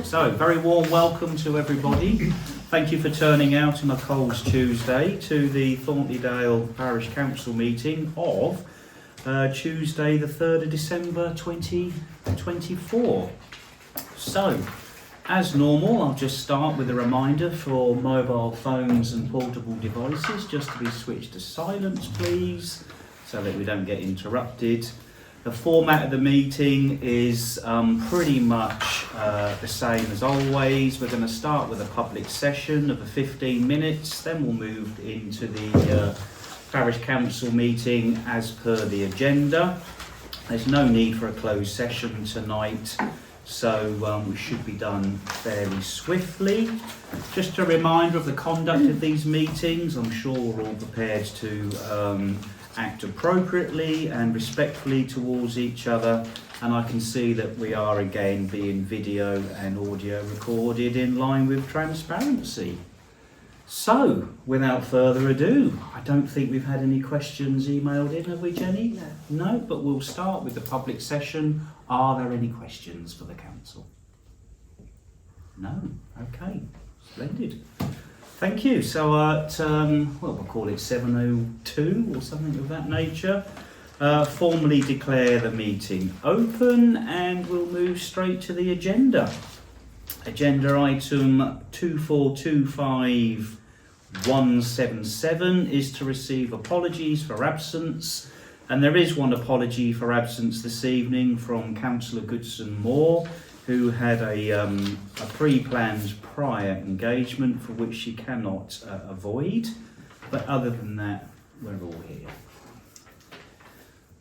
So, very warm welcome to everybody. Thank you for turning out on a cold Tuesday to the Thornton Parish Council meeting of Tuesday the 3rd of December 2024. So, as normal, I'll just start with a reminder for mobile phones and portable devices just to be switched to silence, please, so that we don't get interrupted. The format of the meeting is pretty much the same as always. We're going to start with a public session of 15 minutes, then we'll move into the Parish Council meeting as per the agenda. There's no need for a closed session tonight, so we should be done fairly swiftly. Just a reminder of the conduct of these meetings. I'm sure we're all prepared to act appropriately and respectfully towards each other, and I can see that we are again being video and audio recorded in line with transparency. So, without further ado, I don't think we've had any questions emailed in, have we, Jenny? No, but we'll start with the public session. Are there any questions for the council? No? Okay, splendid. Thank you. So at, we'll call it 7:02 or something of that nature, formally declare the meeting open, and we'll move straight to the agenda. Agenda item 2425177 is to receive apologies for absence, and there is one apology for absence this evening from Councillor Goodson Moore, who had a pre-planned prior engagement for which she cannot avoid, but other than that, we're all here.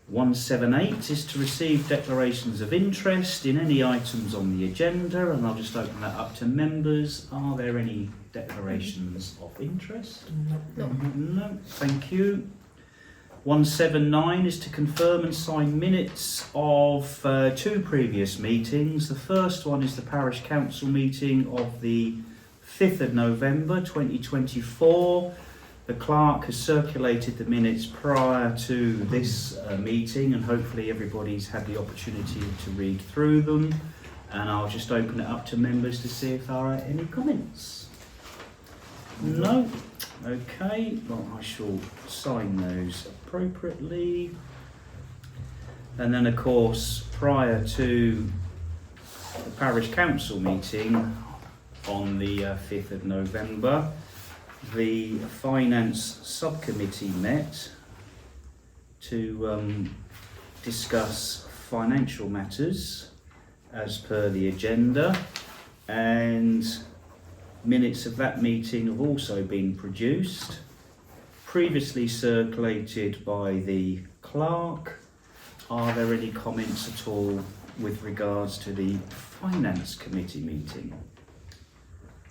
178 is to receive declarations of interest in any items on the agenda, and I'll just open that up to members. Are there any declarations of interest? No. No, thank you. 179 is to confirm and sign minutes of two previous meetings. The first one is the Parish Council meeting of the 5th of November 2024. The clerk has circulated the minutes prior to this meeting, and hopefully everybody's had the opportunity to read through them. And I'll just open it up to members to see if there are any comments. No? Okay, well, I shall sign those appropriately. And then, of course, prior to the Parish Council meeting on the 5th of November, the Finance Subcommittee met to discuss financial matters as per the agenda, and minutes of that meeting have also been produced, previously circulated by the clerk. Are there any comments at all with regards to the Finance Committee meeting?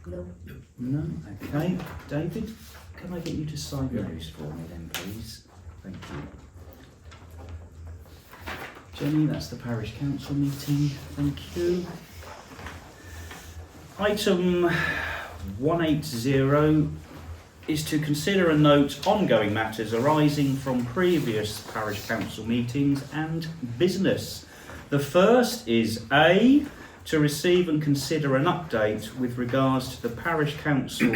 No. No? Okay. David, can I get you to sign those for me then, please? Thank you. Jenny, that's the Parish Council meeting. Thank you. Item 180 is to consider and note ongoing matters arising from previous Parish Council meetings and business. The first is A, to receive and consider an update with regards to the Parish Council,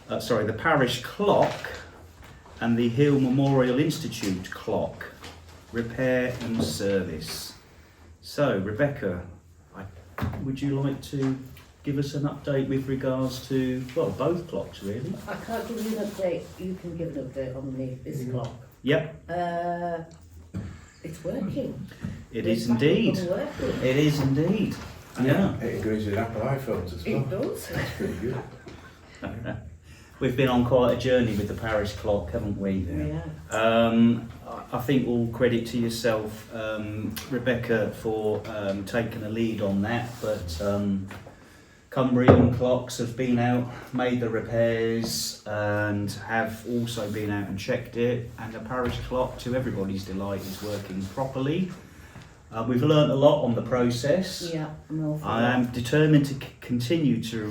the Parish Clock and the Hill Memorial Institute clock, repair and service. So, Rebecca, would you like to give us an update with regards to, well, both clocks really? I can't give you an update. You can give an update on this clock. Yep. It's working. It is indeed. It is indeed. Yeah. It agrees with Apple iPhones as well. It does. That's pretty good. We've been on quite a journey with the parish clock, haven't we? Yeah. I think all credit to yourself, Rebecca, for taking a lead on that, but Cumbrian clocks have been out, made the repairs, and have also been out and checked it, and the parish clock, to everybody's delight, is working properly. We've learnt a lot on the process. Yeah, I am determined to continue to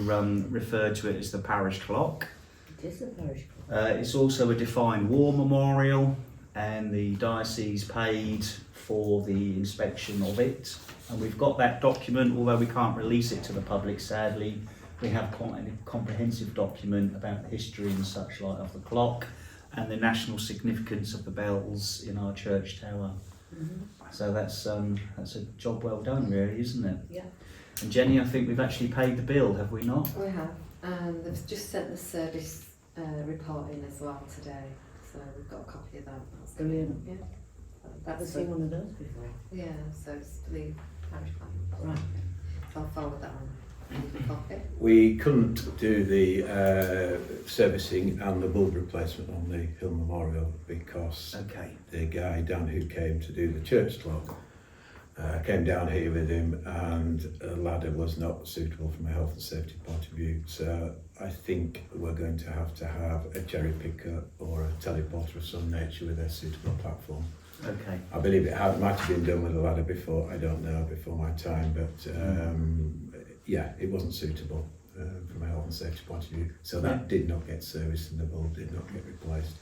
refer to it as the parish clock. It is the parish clock. It's also a defined war memorial, and the diocese paid for the inspection of it. And we've got that document, although we can't release it to the public, sadly. We have quite a comprehensive document about the history and such like of the clock and the national significance of the bells in our church tower. So that's a job well done, really, isn't it? Yeah. And Jenny, I think we've actually paid the bill, have we not? We have, and they've just sent the service report in as well today, so we've got a copy of that. That's Brilliant. Yeah. I've That's seen one of those before. Yeah, so it's the parish plan. Right. So I'll forward that on. Copy. We couldn't do the servicing and the bulb replacement on the Hill Memorial because Okay. the guy Dan who came to do the church clock came down here with him, and a ladder was not suitable from a health and safety point of view. So I think we're going to have a cherry picker or a teleporter of some nature with a suitable platform. Okay. I believe might have been done with a ladder before, I don't know, before my time, but yeah, it wasn't suitable from a health and safety point of view. So that did not get serviced and the bulb did not get replaced.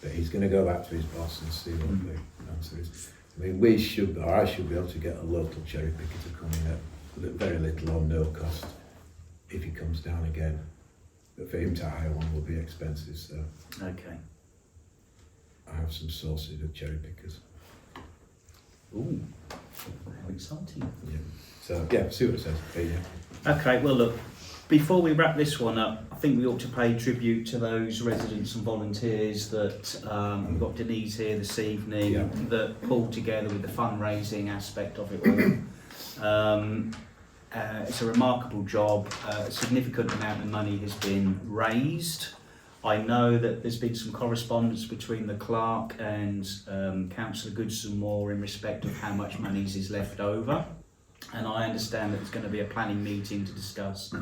But he's going to go back to his boss and see what the answer is. I mean, I should be able to get a local cherry picker to come in at very little or no cost if he comes down again. But for him to hire one will be expensive, so Okay. I have some sources of cherry pickers. Ooh, how exciting. Yeah. So yeah, see what it says. Yeah. Okay, well look, before we wrap this one up, I think we ought to pay tribute to those residents and volunteers that we've got Denise here this evening that pulled together with the fundraising aspect of it all. It's a remarkable job. A significant amount of money has been raised. I know that there's been some correspondence between the clerk and Councillor Goodson Moore in respect of how much monies is left over. And I understand that there's going to be a planning meeting to discuss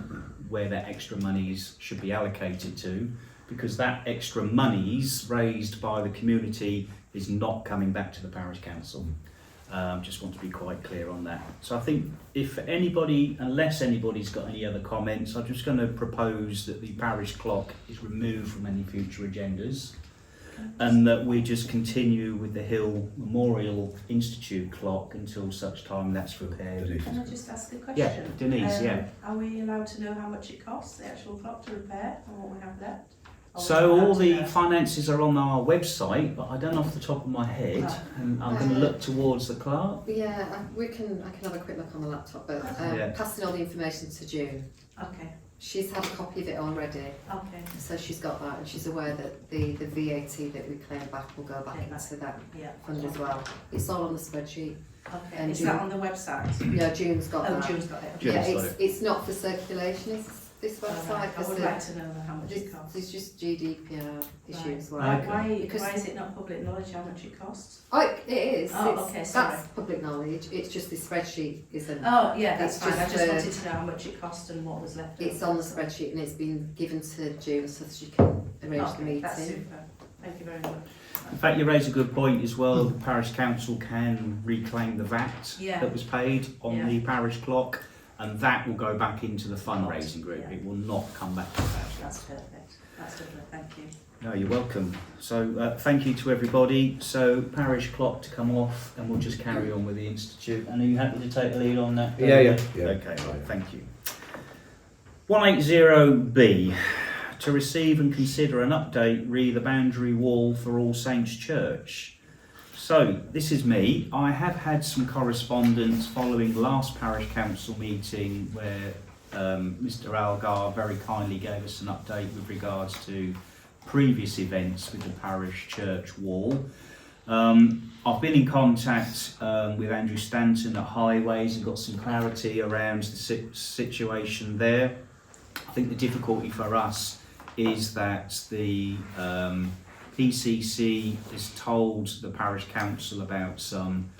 where that extra monies should be allocated to, because that extra monies raised by the community is not coming back to the parish council. Just want to be quite clear on that. So I think unless anybody's got any other comments, I'm just going to propose that the parish clock is removed from any future agendas, and that we just continue with the Hill Memorial Institute clock until such time that's repaired. Can I just ask a question? Yeah, Denise, Are we allowed to know how much it costs, the actual clock to repair, and what we have left? So all the finances are on our website, but I don't know off the top of my head, Right. and I'm going to look towards the clerk. Yeah, I can have a quick look on the laptop, but Yeah. passing all the information to June. Okay, She's had a copy of it already, okay, so she's got that, and she's aware that the VAT that we claim back will go back Yeah, into that yeah. fund as well. It's all on the spreadsheet. Okay, And is June- that on the website? Yeah, June's got Oh, that. June's got it. June's Yeah, got it's not for circulation, it's this website. Alright, I would because like to know how much it costs. It's just GDPR issue as well. Why, Okay. Because- why is it not public knowledge how much it costs? Oh, it is. Oh, It's- okay, sorry. That's public knowledge. It's just the spreadsheet isn't. Oh, yeah, that's It's fine. I just, just wanted to know how much it cost and what was left. It's over. on the spreadsheet and it's been given to June so she can arrange the Okay, meeting. that's super. Thank you very much. In fact, you raise a good point as well. The parish council can reclaim the VAT Yeah. that was paid on Yeah. the parish clock, and that will go back into the fundraising group. Yeah. It will not come back to the parish That's council. perfect. That's lovely. Thank you. No, you're welcome. So thank you to everybody. So parish clock to come off, and we'll just carry on with the institute. And are you happy to take the lead on that? Yeah. Okay, right, thank you. 180B, to receive and consider an update re the boundary wall for All Saints Church. So this is me. I have had some correspondence following last parish council meeting where Mr. Algar very kindly gave us an update with regards to previous events with the parish church wall. I've been in contact with Andrew Stanton at Highways and got some clarity around the situation there. I think the difficulty for us is that the PCC has told the parish council about some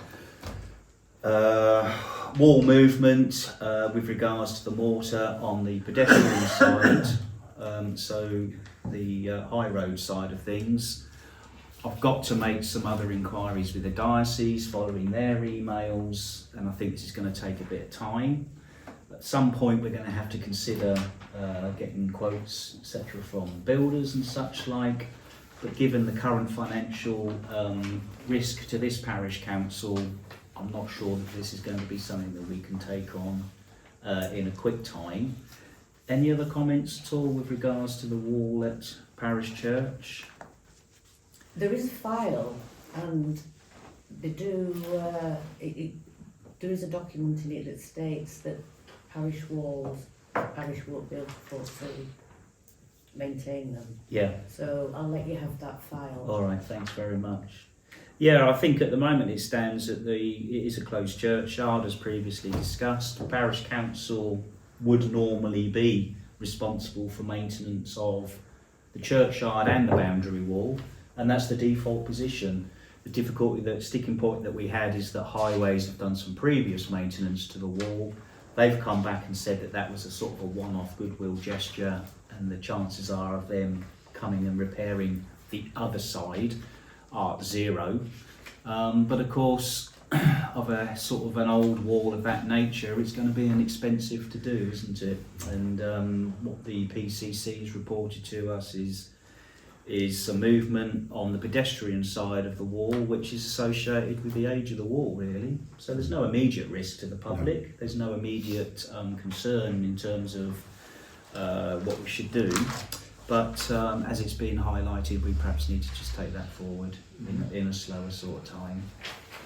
wall movement with regards to the mortar on the pedestrian side, so the high road side of things. I've got to make some other inquiries with the diocese following their emails, and I think this is going to take a bit of time. At some point we're going to have to consider getting quotes, etc. from builders and such like. but given the current financial risk to this parish council, I'm not sure that this is going to be something that we can take on in a quick time. Any other comments at all with regards to the wall at Parish Church? There is a file, and they do, there is a document in it that states that parish walls, parish won't be able to fully maintain them. Yeah. So I'll let you have that file. All right, thanks very much. Yeah, I think at the moment it stands that it is a closed churchyard, as previously discussed. The parish council would normally be responsible for maintenance of the churchyard and the boundary wall, and that's the default position. The difficulty, the sticking point that we had is that Highways have done some previous maintenance to the wall. They've come back and said that that was a sort of a one-off goodwill gesture, and the chances are of them coming and repairing the other side are zero. But of course, of a sort of an old wall of that nature, it's going to be an expensive to do, isn't it? And what the PCC has reported to us is some movement on the pedestrian side of the wall, which is associated with the age of the wall, really. So there's no immediate risk to the public. No. There's no immediate concern in terms of what we should do. But as it's been highlighted, we perhaps need to just take that forward in a slower sort of time.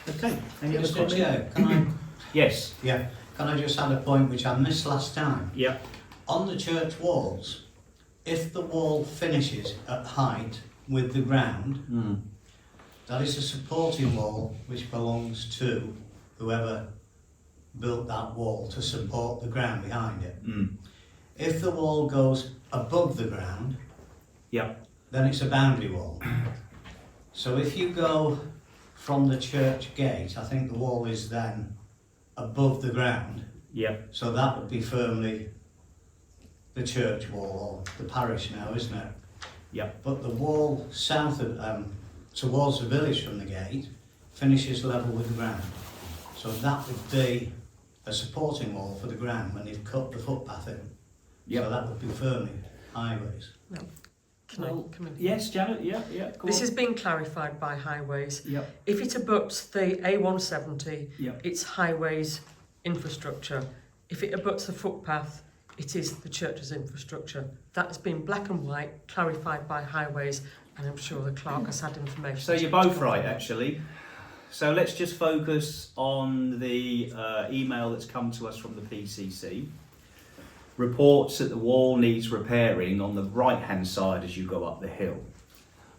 Okay, any other comments? Chair, can I? Yes. Yeah. Can I just add a point which I missed last time? Yeah. On the church walls, if the wall finishes at height with the ground, that is a supporting wall which belongs to whoever built that wall to support the ground behind it. If the wall goes above the ground, then it's a boundary wall. So if you go from the church gate, I think the wall is then above the ground. So that would be firmly the church wall, or the parish now, isn't it? But the wall south of, towards the village from the gate, finishes level with the ground. So that would be a supporting wall for the ground when they've cut the footpath in. So that would be firmly Highways. No. Can I come in? Yes, Janet, This has been clarified by Highways. If it abuts the A170, it's Highways infrastructure. If it abuts the footpath, it is the church's infrastructure. That has been black and white, clarified by Highways, and I'm sure the clerk has had information. So you're both right, actually. So let's just focus on the email that's come to us from the PCC. Reports that the wall needs repairing on the right hand side as you go up the hill,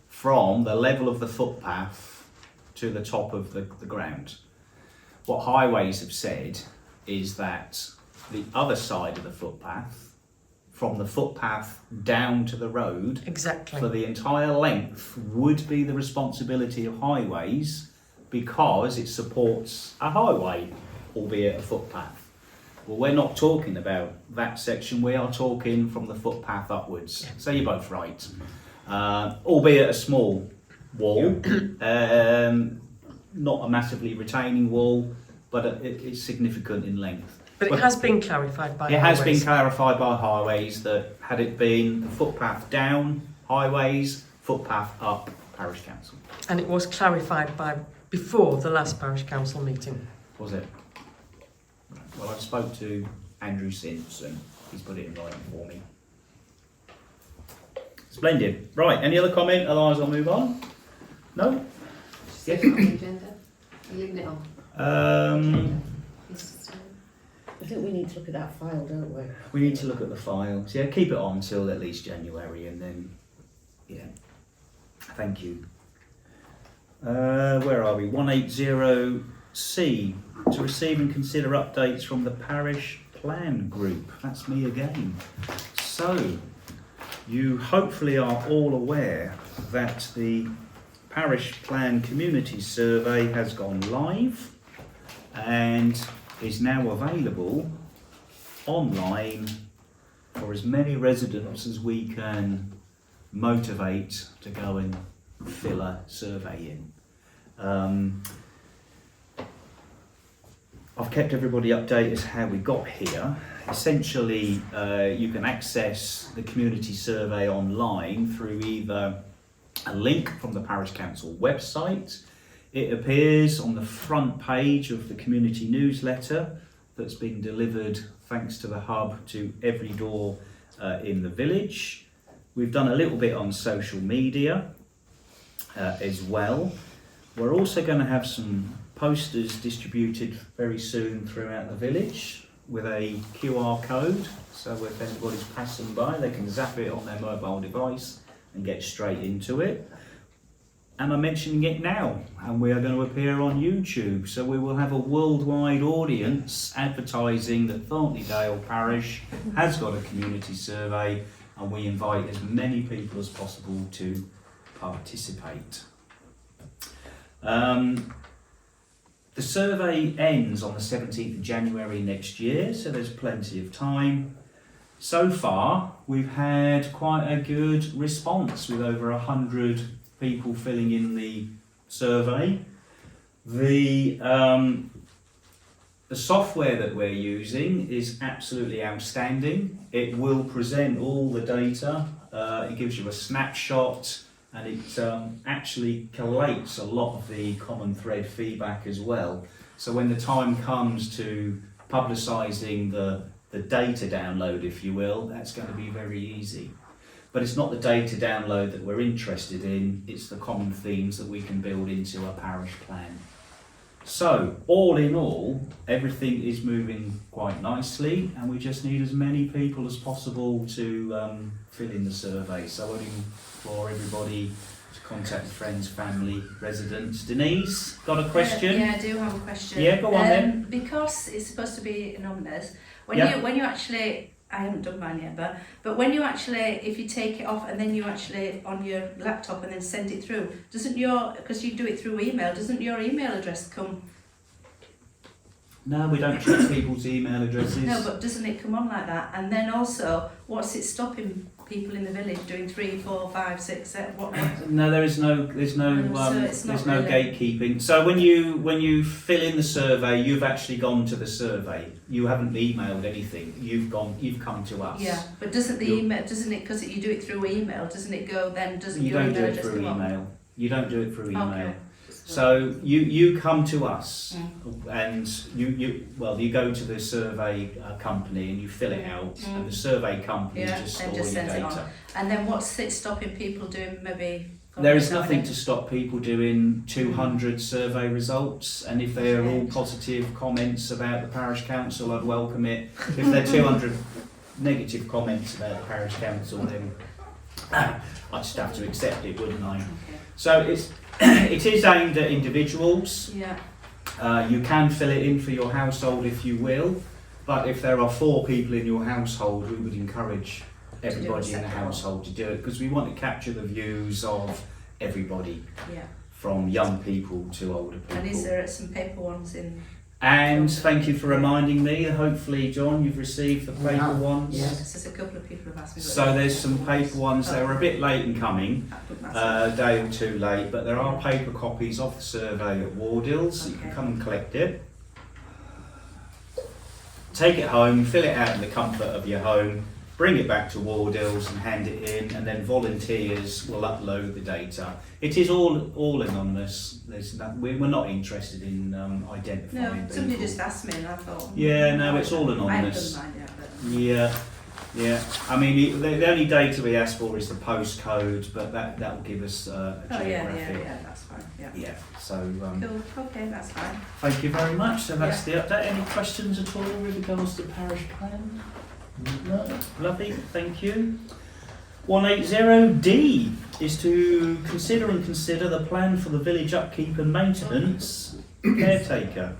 from the level of the footpath to the top of the ground. What Highways have said is that the other side of the footpath, from the footpath down to the road, for the entire length, would be the responsibility of Highways, because it supports a highway, albeit a footpath. Well, we're not talking about that section, we are talking from the footpath upwards. So you're both right. Albeit a small wall, not a massively retaining wall, but it's significant in length. But it has been clarified by Highways. It has been clarified by Highways that had it been the footpath down, Highways, footpath up, Parish Council. And it was clarified by before the last Parish Council meeting. Was it? Well, I spoke to Andrew since and he's put it in writing for me. Splendid. Right, any other comment? Otherwise I'll move on. No? Yes. On the agenda? Are you leaving it on? I think we need to look at that file, don't we? We need to look at the files. Yeah, keep it on till at least January and then, thank you. Where are we? 180C, to receive and consider updates from the Parish Plan Group. That's me again. So, you hopefully are all aware that the Parish Plan Community Survey has gone live and is now available online for as many residents as we can motivate to go and fill a survey in. I've kept everybody updated as how we got here. Essentially, you can access the community survey online through either a link from the Parish Council website. It appears on the front page of the community newsletter that's been delivered thanks to the hub to every door in the village. We've done a little bit on social media as well. We're also going to have some posters distributed very soon throughout the village with a QR code, so if anybody's passing by they can zap it on their mobile device and get straight into it. And I'm mentioning it now, and we are going to appear on YouTube, so we will have a worldwide audience advertising that Thornton Parish has got a community survey, and we invite as many people as possible to participate. The survey ends on the 17th of January next year, so there's plenty of time. So far, we've had quite a good response with over 100 people filling in the survey. The software that we're using is absolutely outstanding. It will present all the data, it gives you a snapshot, and it actually collates a lot of the common thread feedback as well. So when the time comes to publicising the data download, if you will, that's going to be very easy. But it's not the data download that we're interested in, it's the common themes that we can build into a parish plan. So, all in all, everything is moving quite nicely, and we just need as many people as possible to fill in the survey. So I would implore everybody to contact friends, family, residents. Denise, got a question? Yeah, I do have a question. Yeah, go on then. Because it's supposed to be anonymous, when Yeah. you actually, I haven't done mine yet, but when you actually, if you take it off and then you actually on your laptop and then send it through, doesn't your, because you do it through email, doesn't your email address come? No, we don't check people's email addresses. No, but doesn't it come on like that? And then also, what's it stopping people in the village doing 3, 4, 5, 6, 7, what? No, there's no So it's not there's no really- gatekeeping. So when you fill in the survey, you've actually gone to the survey. You haven't emailed anything. You've come to us. Yeah, but doesn't the You're- email, doesn't it, because you do it through email, doesn't it go then, doesn't You your don't do email it address through come on? email. You don't do it through email. Okay. So you come to us, Mm. and you go to the survey company and you fill it out, and the survey company Yeah, just and store just your sends it on. data. And then what's it stopping people doing maybe? There is nothing to stop people doing 200 survey results, and if they are all positive comments about the parish council, I'd welcome it. If they're 200 negative comments about the parish council, then I'd just have to accept it, wouldn't I? Okay. So it is aimed at individuals. Yeah, You can fill it in for your household if you will, but if there are 4 people in your household, we would encourage everybody in the separate. household to do it, because we want to capture the views of everybody, yeah. from young people to older And is people. there some paper ones in? And thank you for reminding me. Hopefully, John, you've received the paper ones. Yes, there's a couple of people have asked me. So there's some paper ones. They were a bit late in coming, a day or 2 late, but there are paper copies of the survey at Wardills. You can Okay. come and collect it. Take it home, fill it out in the comfort of your home, bring it back to Wardills and hand it in, and then volunteers will upload the data. It is all anonymous. We're not interested in identifying No, people. somebody just asked me and I thought. Yeah, no, it's all I haven't anonymous. done mine yet, but. Yeah. I mean, the only data we ask for is the postcode, but that will give us a Oh, yeah, geographic. that's fine, yeah. Yeah, so Cool, okay, that's fine. thank you very much. So that's the update. Any questions at all with regards to parish plan? No? Lovely, thank you. 180D is to consider the plan for the village upkeep and maintenance caretaker.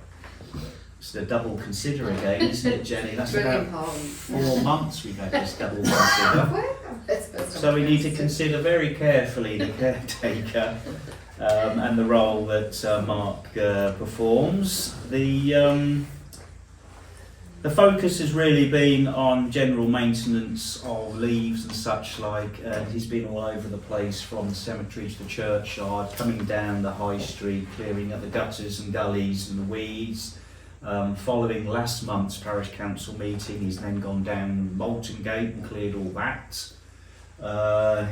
It's a double consider again, isn't it, Jenny? That's Really about important. 4 months we've had this double consider. So we need to consider very carefully the caretaker and the role that Mark performs. The focus has really been on general maintenance of leaves and such like. He's been all over the place, from the cemetery to the churchyard, coming down the high street, clearing up the gutters and gullies and the weeds. Following last month's parish council meeting, he's then gone down Moulton Gate and cleared all that.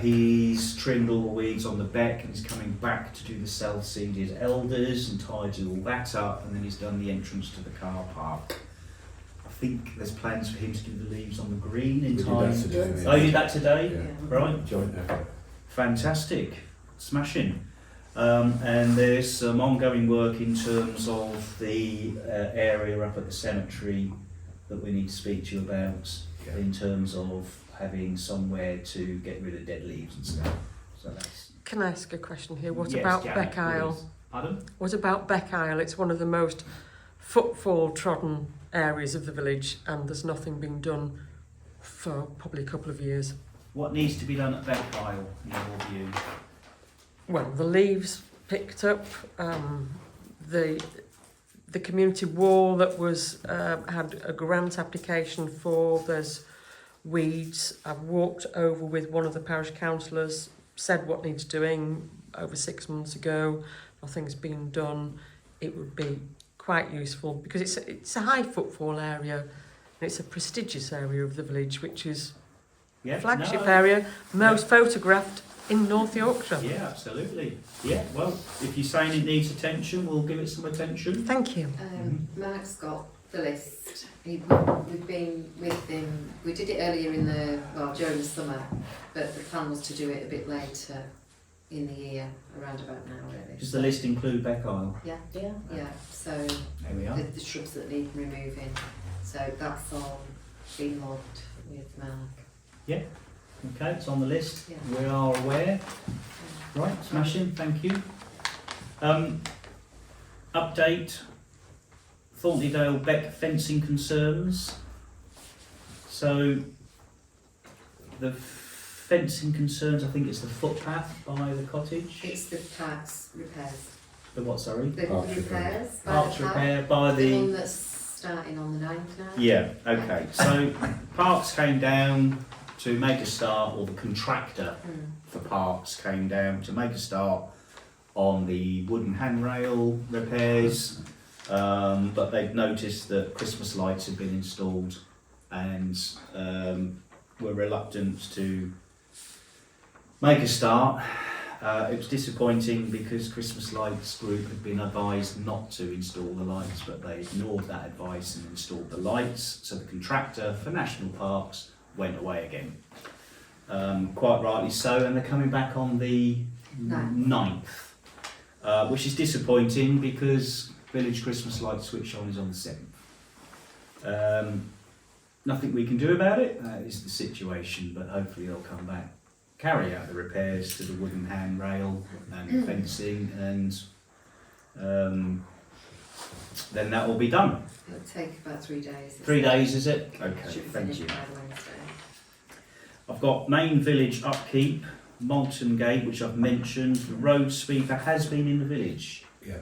He's trimmed all the weeds on the beck and he's coming back to do the self-seeded elders and tidy all that up, and then he's done the entrance to the car park. I think there's plans for him to do the leaves on the green in We did time. that today. Oh, you did that today? Yeah. Right. Joint effort. Fantastic. Smashing. And there's some ongoing work in terms of the area up at the cemetery that we need to speak to you about, Yeah. in terms of having somewhere to get rid of dead leaves and stuff. So that's... Can I ask a question here? What Yes, about Janet, Beck Isle? please. Pardon? What about Beck Isle? It's one of the most footfall trodden areas of the village, and there's nothing being done for probably a couple of years. What needs to be done at Beck Isle, in your view? Well, the leaves picked up, the community wall that was had a grant application for. There's weeds. I've walked over with one of the parish councillors, said what needs doing over 6 months ago. Nothing's been done. It would be quite useful because it's a high footfall area and it's a prestigious area of the village, which is Yeah, flagship no, area, most photographed in North Yorkshire. Yeah, absolutely. Yeah, well, if you're saying it needs attention, we'll give it some attention. Thank you. Mark's got the list. We've been with him. We did it earlier during the summer, but the plan was to do it a bit later in the year, around about now, really. Does the list include Beck Isle? Yeah, Yeah. yeah. So There we are. the shrubs that need removing. So that's all been logged with Mark. Okay, it's on the list. Yeah. We are aware. Right, smashing, thank you. Update, Thornton Beck fencing concerns. So, the fencing concerns, I think it's the footpath by the cottage. It's the parks repairs. The what, sorry? The Parks repairs. by Parks the park. repair by The one the... that's starting on the 9th now. Yeah, okay. So, Parks came down to make a start, or the contractor for Parks came down to make a start on the wooden handrail repairs, but they've noticed that Christmas lights had been installed and were reluctant to make a start. It was disappointing because Christmas Lights Group had been advised not to install the lights, but they ignored that advice and installed the lights. So the contractor for National Parks went away again. Quite rightly so, and they're coming back on the 9th, which is disappointing because Village Christmas Light switch on is on the 7th. Nothing we can do about it, that is the situation, but hopefully they'll come back, carry out the repairs to the wooden handrail and fencing, and then that will be done. It'll take about 3 days. 3 days, is it? Okay, Should be thank finished you. by Wednesday. I've got main village upkeep, Malton Gate, which I've mentioned. The road sweeper has been in the village. Yeah.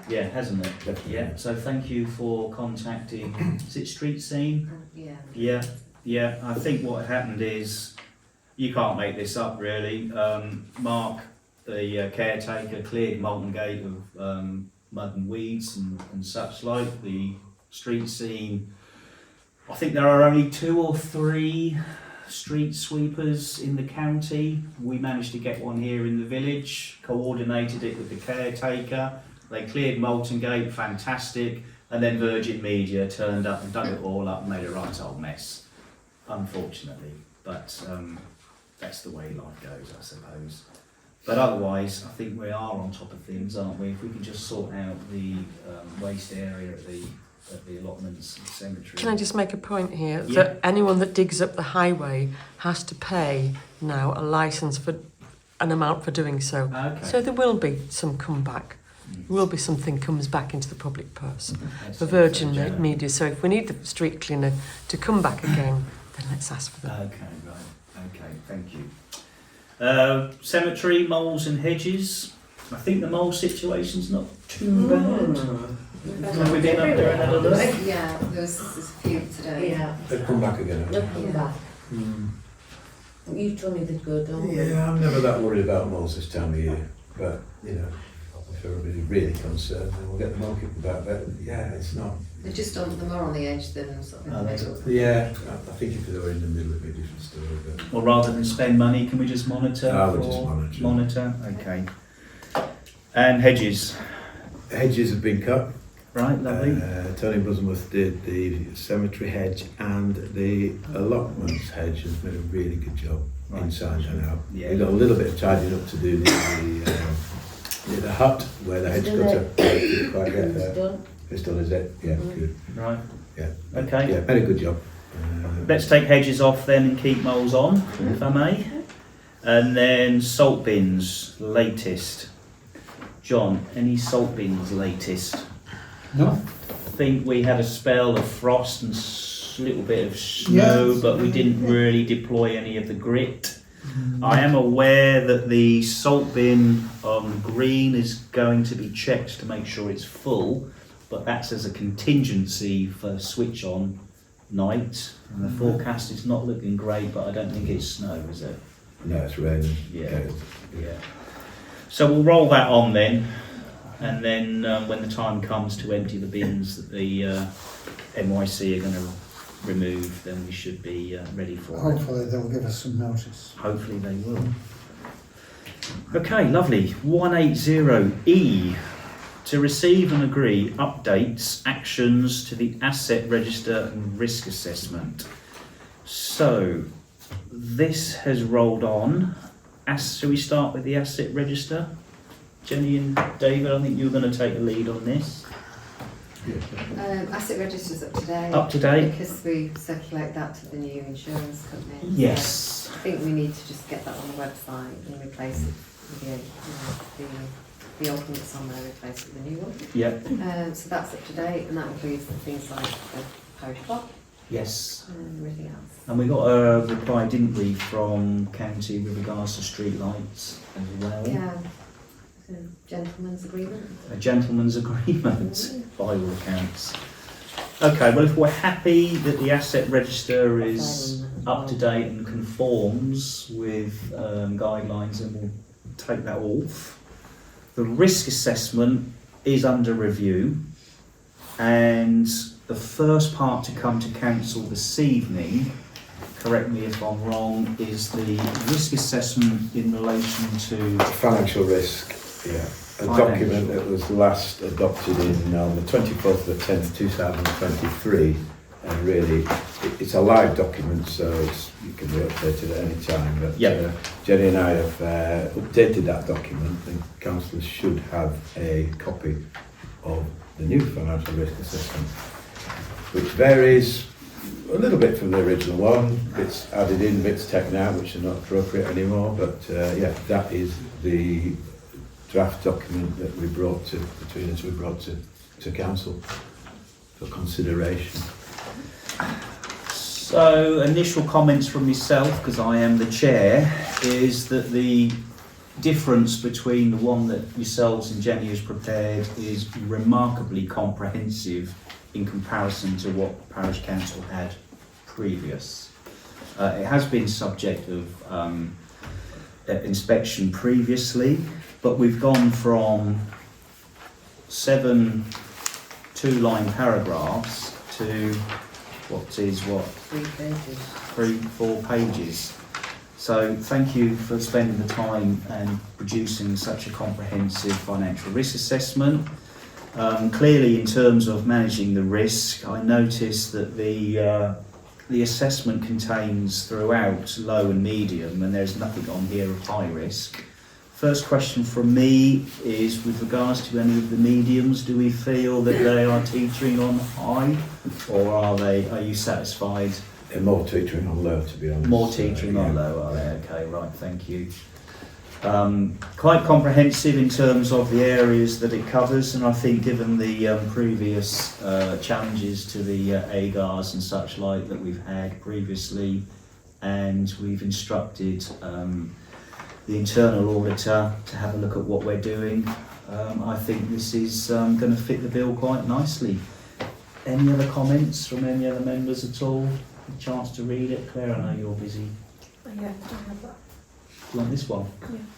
Yeah, hasn't it? Definitely. Yeah, so thank you for contacting, is it Street Scene? Yeah. Yeah, yeah, I think what happened is, you can't make this up really, Mark, the caretaker, cleared Malton Gate of mud and weeds and such like. The Street Scene, I think there are only 2 or 3 street sweepers in the county. We managed to get one here in the village, coordinated it with the caretaker. They cleared Malton Gate, fantastic, and then Virgin Media turned up and dug it all up and made a right old mess, unfortunately. But that's the way life goes, I suppose. But otherwise, I think we are on top of things, aren't we? If we can just sort out the waste area at the allotments and cemetery. Can I just make a point here Yeah. that anyone that digs up the highway has to pay now a licence for an amount for doing so. Okay. So there will be some comeback. Mm. There will be something comes back into the public purse That's for it, Virgin Janet. Media. So if we need the street cleaner to come back again, then let's ask for them. Okay, right. Okay, thank you. Cemetery, moles and hedges. I think the mole situation's not too bad. Have we been up there and had a look? Yeah, there's a few today. Yeah. They've come back again. haven't They'll come Yeah. back. they? You told me they'd go, don't you? Yeah, I'm never that worried about moles this time of year, but you know, if everybody's really concerned, then we'll get the more people back. But yeah, it's not. They're just more on the edge than sort of in the middle. Yeah, I think if they were in the middle, it'd be a different story. But Or rather than spend money, can we just monitor? we'll just monitor. Monitor, okay. And hedges, Hedges have been cut. right, lovely. Tony Bosworth did the cemetery hedge, and the allotments hedge has made a really good job Right. inside and out. Yeah. We've got a little bit of tidying up to do near the hut where the hedge cutter didn't quite get It's there. done. It's done, is it? Yeah, Mm. good. Right. Yeah. Okay. Yeah, made a good job. Let's take hedges off then and keep moles on, if I may. And then salt bins, latest. John, any salt bins latest? No. I think we had a spell of frost and a little bit of snow, but we didn't really deploy any of the grit. I am aware that the salt bin on green is going to be checked to make sure it's full, but that's as a contingency for switch on night. And the forecast is not looking great, but I don't think it's snow, is it? No, it's raining. Yeah. Yeah. So we'll roll that on then, and then when the time comes to empty the bins that the NYC are going to remove, then we should be ready for it. Hopefully they'll give us some notice. Hopefully they will. Okay, lovely. 180E. To receive and agree updates, actions to the asset register and risk assessment. So, this has rolled on. Shall we start with the asset register? Jenny and David, I think you're going to take the lead on this. Asset register's up to date. Up to date? Because we circulate that to the new insurance company. Yes. I think we need to just get that on the website and replace it with the old one that's on there, replace it with the new one. Yep. So that's up to date, and that includes things like the parish clock Yes. and everything else. And we got a reply, didn't we, from County with regards to street lights as well? Yeah, so gentleman's agreement. A gentleman's agreement, by all accounts. Okay, well if we're happy that the asset register is up to date and conforms with guidelines, then we'll take that off. The risk assessment is under review, and the first part to come to council this evening, correct me if I'm wrong, is the risk assessment in relation to Financial risk, yeah. A Financial. document that was last adopted on the 24th of the 10th, 2023. And really, it's a live document, so you can be updated at any time. But Yep. Jenny and I have updated that document, and councillors should have a copy of the new financial risk assessment, which varies a little bit from the original one. Bits added in, bits taken out, which are not appropriate anymore. But yeah, that is the draft document that we brought to council for consideration. So, initial comments from myself, because I am the chair, is that the difference between the one that yourselves and Jenny has prepared is remarkably comprehensive in comparison to what Parish Council had previous. It has been subject of inspection previously, but we've gone from 7 two-line paragraphs to 3-4 pages. So thank you for spending the time and producing such a comprehensive financial risk assessment. Clearly, in terms of managing the risk, I noticed that the assessment contains throughout low and medium, and there's nothing on here of high risk. First question from me is with regards to any of the mediums, do we feel that they are teetering on high, or are you satisfied? They're more teetering on low, to be honest. More teetering on low, are they? Okay, right, thank you. Quite comprehensive in terms of the areas that it covers, and I think given the previous challenges to the AGARs and such like that we've had previously, and we've instructed the internal auditor to have a look at what we're doing, I think this is going to fit the bill quite nicely. Any other comments from any other members at all? A chance to read it? Claire, I know you're busy. Yeah, I have that. You want this one?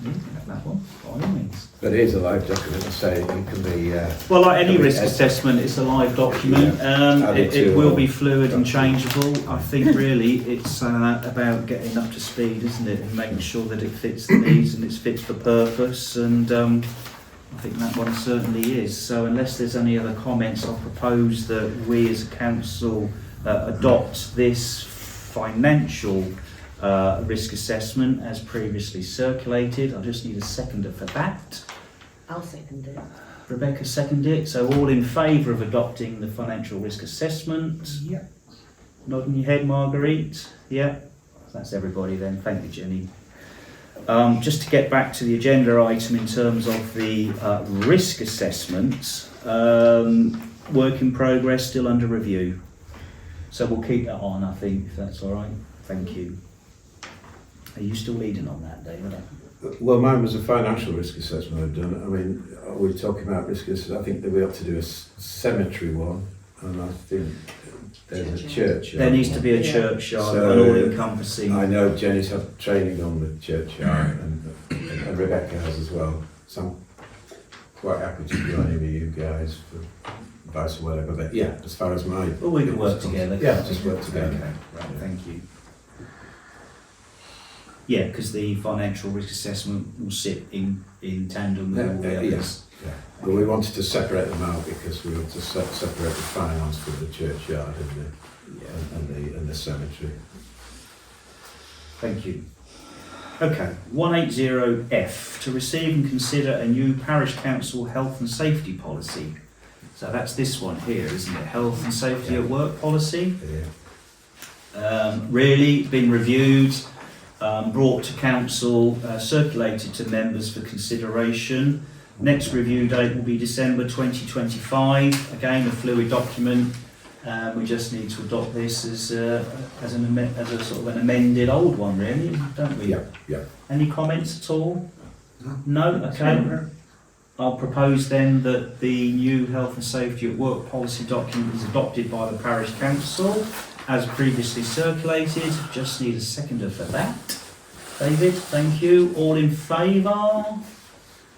Yeah. That one, by all means. But it is a live document, I say, it can be, Well, like any Can we risk add- assessment, it's a live document. Add it It to will our be fluid and document. changeable. I think really it's about getting up to speed, isn't it, and making sure that it fits the needs and it's fit for purpose. And I think that one certainly is. So unless there's any other comments, I'll propose that we as a council adopt this financial risk assessment as previously circulated. I just need a seconder for that. I'll second it. Rebecca seconded it. So all in favour of adopting the financial risk assessment? Yeah. Nodding your head, Marguerite? Yeah. That's everybody then. Thank you, Jenny. Just to get back to the agenda item in terms of the risk assessment, work in progress, still under review. So we'll keep that on, I think, if that's all right. Thank you. Are you still leading on that, David? well, mine was a financial risk assessment I've done. I mean, we're talking about risk assessment. I think that we ought to do a cemetery one, and I think there's a churchyard. There needs to be a Yeah. churchyard, So, an all-encompassing. I know Jenny's had training on the churchyard, and Rebecca has as well. So I'm quite happy to join in with you guys for advice or whatever. But yeah, as far as my Well, we can work together. Yeah, just work together. Okay, right, thank you. Yeah, because the financial risk assessment will sit in tandem with all the others. Yes. Yeah. Well, we wanted to separate them out because we wanted to separate the finance for the churchyard and the cemetery. Thank you. Okay, 180F, to receive and consider a new parish council health and safety policy. So that's this one here, isn't it? Health and safety at work policy. Yeah. Really been reviewed, brought to council, circulated to members for consideration. Next review date will be December 2025. Again, a fluid document. We just need to adopt this as a sort of an amended old one, really, don't we? Yeah, yeah. Any comments at all? No? Okay. I'll propose then that the new health and safety at work policy document is adopted by the parish council as previously circulated. Just need a seconder for that. David, thank you. All in favour?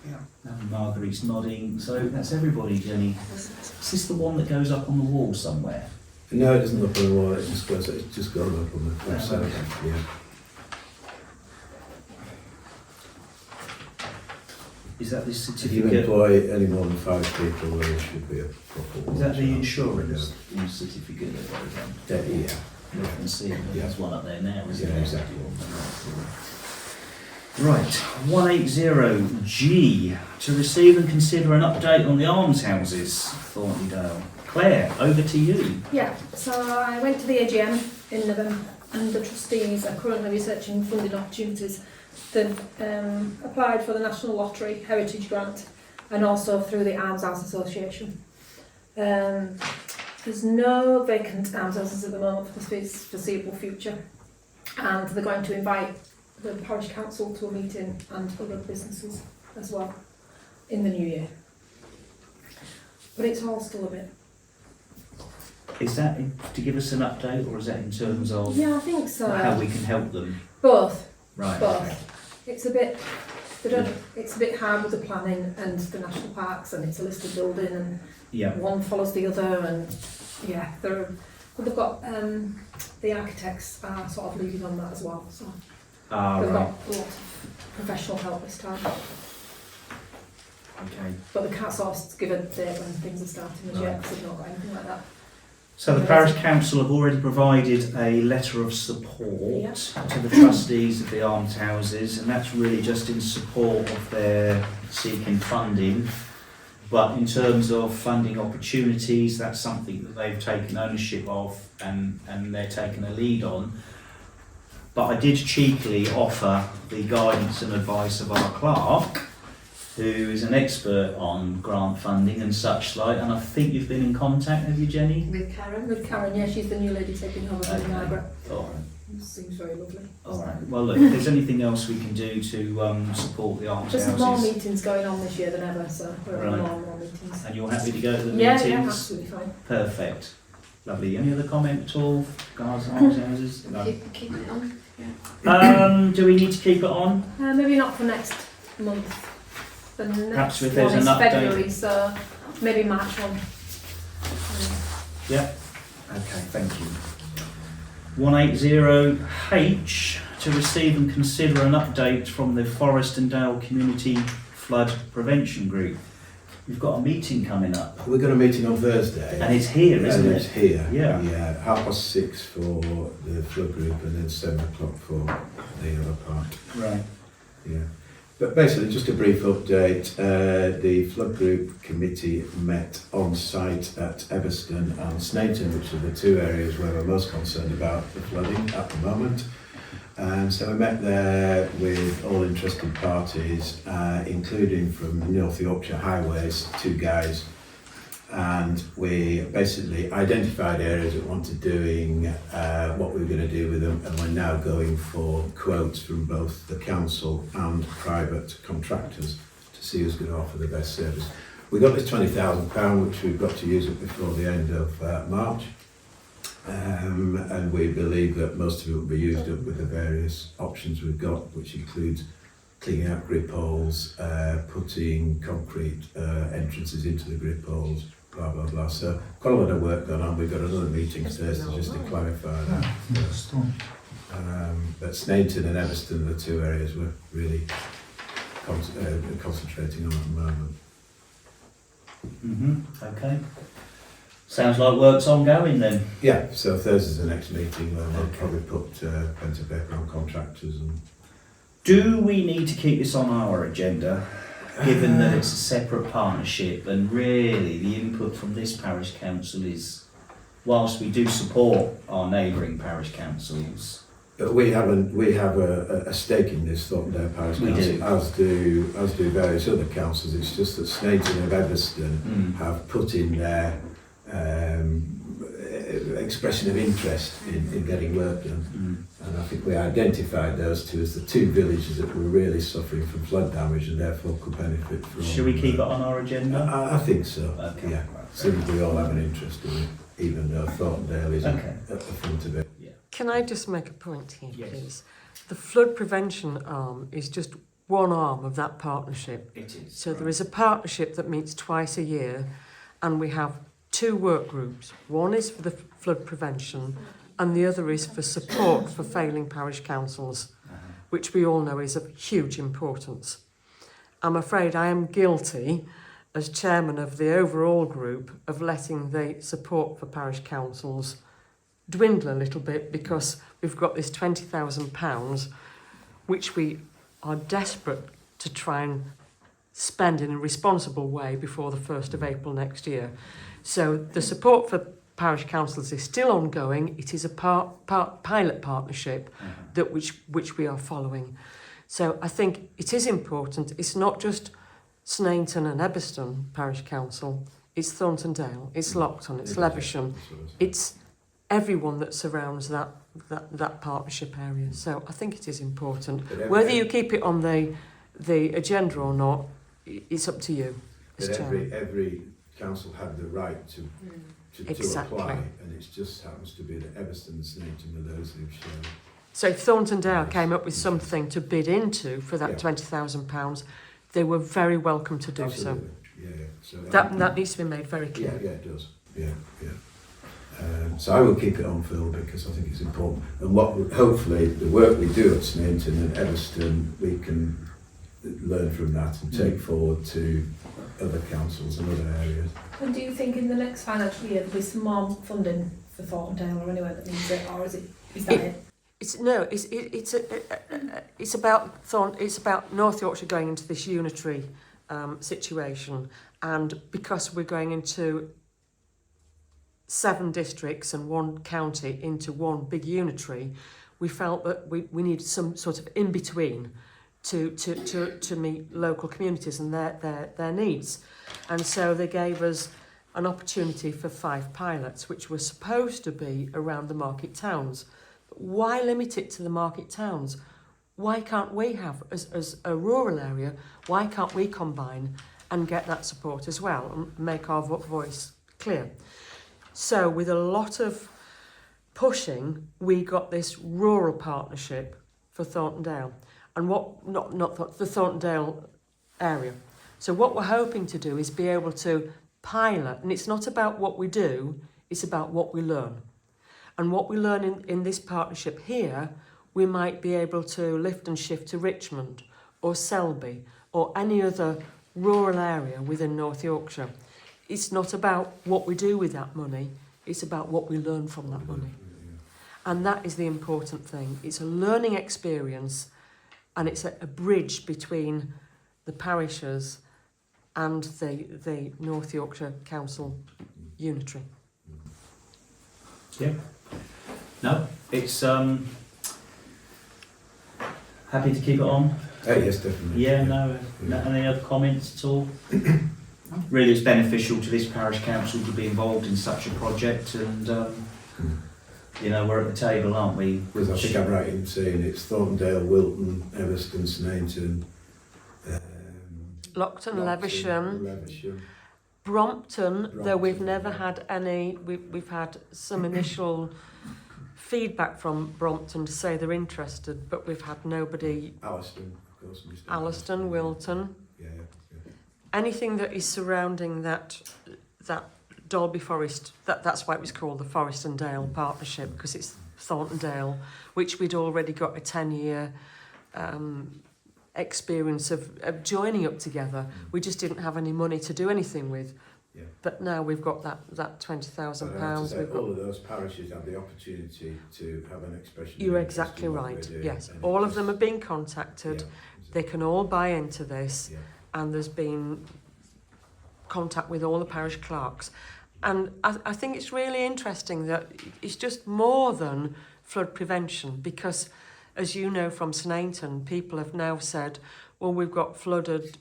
Yeah. And Marguerite's nodding. So that's everybody, Jenny. Is this the one that goes up on the wall somewhere? No, it doesn't look on the wall. It just goes. It's just gone up on the website. okay. Yeah. Is that the If you certificate? employ any more than 5 people, there should be a proper one. Is that the insurance certificate that goes on? Yeah. I can see it. There's one up there now, isn't Yeah, there? exactly. Right, 180G, to receive and consider an update on the almshouses, Thorntondale. Claire, over to you. Yeah, so I went to the AGM in November and the trustees are currently researching funding opportunities. They've applied for the National Lottery Heritage Grant and also through the Arms House Association. There's no vacant arms houses at the moment for the foreseeable future, and they're going to invite the parish council to a meeting and other businesses as well in the new year. But it's all still a bit. Is that to give us an update, or is that in terms of Yeah, I think so. how we can help them? Both. Right, Both. okay. It's a bit. It's a bit hard with the planning and the national parks, and it's a listed building, and Yeah, one follows the other, and yeah, they've got the architects are sort of leading on that as well, so they've right, got a lot of professional help this time, okay. but they can't sort of give a date when things are starting as yet, Right. because they've not got anything like that. So the parish council have already provided a letter of support Yeah. to the trustees of the almshouses, and that's really just in support of their seeking funding. But in terms of funding opportunities, that's something that they've taken ownership of and they're taking a lead on. But I did cheekily offer the guidance and advice of our clerk, who is an expert on grant funding and such like, and I think you've been in contact, have you, Jenny? With Karen? With Karen, yeah, she's the new lady taking over from Okay. Margaret. All right. Seems very lovely. All right. Well, look, if there's anything else we can do to support the There's more almshouses, meetings going on this year than ever, so we're Right. having more and more meetings. and you're happy to go to the Yeah, meetings, yeah, absolutely fine. perfect. Lovely. Any other comment at all, guys, almshouses? No. Keep it on. Do we need to keep it on? Maybe not for next month. The next Perhaps if one there's is an update. February, so maybe March one. Okay, thank you. 180H, to receive and consider an update from the Forest and Dale Community Flood Prevention Group. We've got a meeting coming up, We've got a meeting on Thursday. and it's here, isn't and it? it's here. Yeah. Yeah, 6:30 for the flood group and then 7 o'clock for the other part. Right. Yeah. But basically, just a brief update. The flood group committee met on site at Everston and Snayton, which are the two areas where we're most concerned about the flooding at the moment. And so we met there with all interested parties, including from North Yorkshire Highways, 2 guys. And we basically identified areas that wanted doing, what we were going to do with them, and we're now going for quotes from both the council and private contractors to see who's going to offer the best service. We got this £20,000, which we've got to use it before the end of March. And we believe that most of it will be used up with the various options we've got, which includes cleaning out grip holes, putting concrete entrances into the grip holes, blah blah blah. So quite a lot of work going on. We've got another meeting Thursday just to clarify that. But Snayton and Everston are the 2 areas we're really concentrating on at the moment. Okay. Sounds like work's ongoing then. Yeah, so Thursday's the next meeting where we'll probably put pen to paper on contractors. And Do we need to keep this on our agenda, given that it's a separate partnership, and really the input from this parish council is, whilst we do support our neighbouring parish councils, But we have a stake in this Thornton Parish We Council, do. as do various other councils. It's just that Snayton and Everston have put in their expression of interest in getting work done. And I think we identified those 2 as the 2 villages that were really suffering from flood damage and therefore could benefit from. Should we keep it on our agenda? I think so. Okay. Yeah. Seems we all have an interest in it, even though Thorntondale isn't Okay. at the front of it. Can I just make a point here, Yes. please? The flood prevention arm is just one arm of that partnership. It is. So there is a partnership that meets twice a year, and we have 2 work groups. One is for the flood prevention, and the other is for support for failing parish councils, which we all know is of huge importance. I'm afraid I am guilty, as chairman of the overall group, of letting the support for parish councils dwindle a little bit, because we've got this £20,000 which we are desperate to try and spend in a responsible way before the 1st of April next year. So the support for parish councils is still ongoing. It is a pilot partnership that which we are following. So I think it is important. It's not just Snayton and Everston Parish Council, it's Thorntondale, it's Lockton, it's Levisham, it's everyone that surrounds that partnership area. So I think it is important. Whether you keep it on the agenda or not, it's up to you. But every council had the right to Exactly. apply, and it just happens to be that Everston and Snayton are those who've shown. So if Thorntondale came up with something to bid into for that Yeah. £20,000, they were very welcome to do Absolutely. Yeah. So so. That needs to be made very clear. Yeah, it does. Yeah. So I will keep it on, Phil, because I think it's important. And hopefully the work we do at Snayton and Everston, we can learn from that and take forward to other councils and other areas. And do you think in the next financial year there'll be some more funding for Thornton or anywhere that needs it, or is that it? It's about North Yorkshire going into this unitary situation, and because we're going into 7 districts and 1 county into 1 big unitary, we felt that we needed some sort of in between to meet local communities and their needs. And so they gave us an opportunity for 5 pilots, which were supposed to be around the market towns. But why limit it to the market towns? Why can't we have, as a rural area, why can't we combine and get that support as well and make our voice clear? So with a lot of pushing, we got this rural partnership for Thornton Dale, and the Thornton Dale area. So what we're hoping to do is be able to pilot, and it's not about what we do, it's about what we learn. And what we learn in this partnership here, we might be able to lift and shift to Richmond or Selby or any other rural area within North Yorkshire. It's not about what we do with that money, it's about what we learn from that money. And that is the important thing. It's a learning experience, and it's a bridge between the parishes and the North Yorkshire Council unitary. Yeah. No, it's happy to keep it on. Yes, definitely. Yeah, no, any other comments at all? Really, it's beneficial to this parish council to be involved in such a project, and you know, we're at the table, aren't we? Because I think I'm right in saying it's Thorndale, Wilton, Everston, Snainton, Lockton, Levisham, Brompton, though we've never had any, we've had some initial feedback from Brompton to say they're interested, but we've had nobody. Alliston, of course. Alliston, Wilton. Yeah. Anything that is surrounding that Dalby Forest, that's why it was called the Forest and Dale Partnership, because it's Thornton Dale, which we'd already got a 10-year experience of joining up together. We just didn't have any money to do anything with. Yeah. But now we've got that £20,000. All of those parishes have the opportunity to have an expression. You're exactly right. Yes, all of them have been contacted. They can all buy into this, and there's been contact with all the parish clerks. And I think it's really interesting that it's just more than flood prevention, because, as you know from Snainton, people have now said, well, we've got flooded,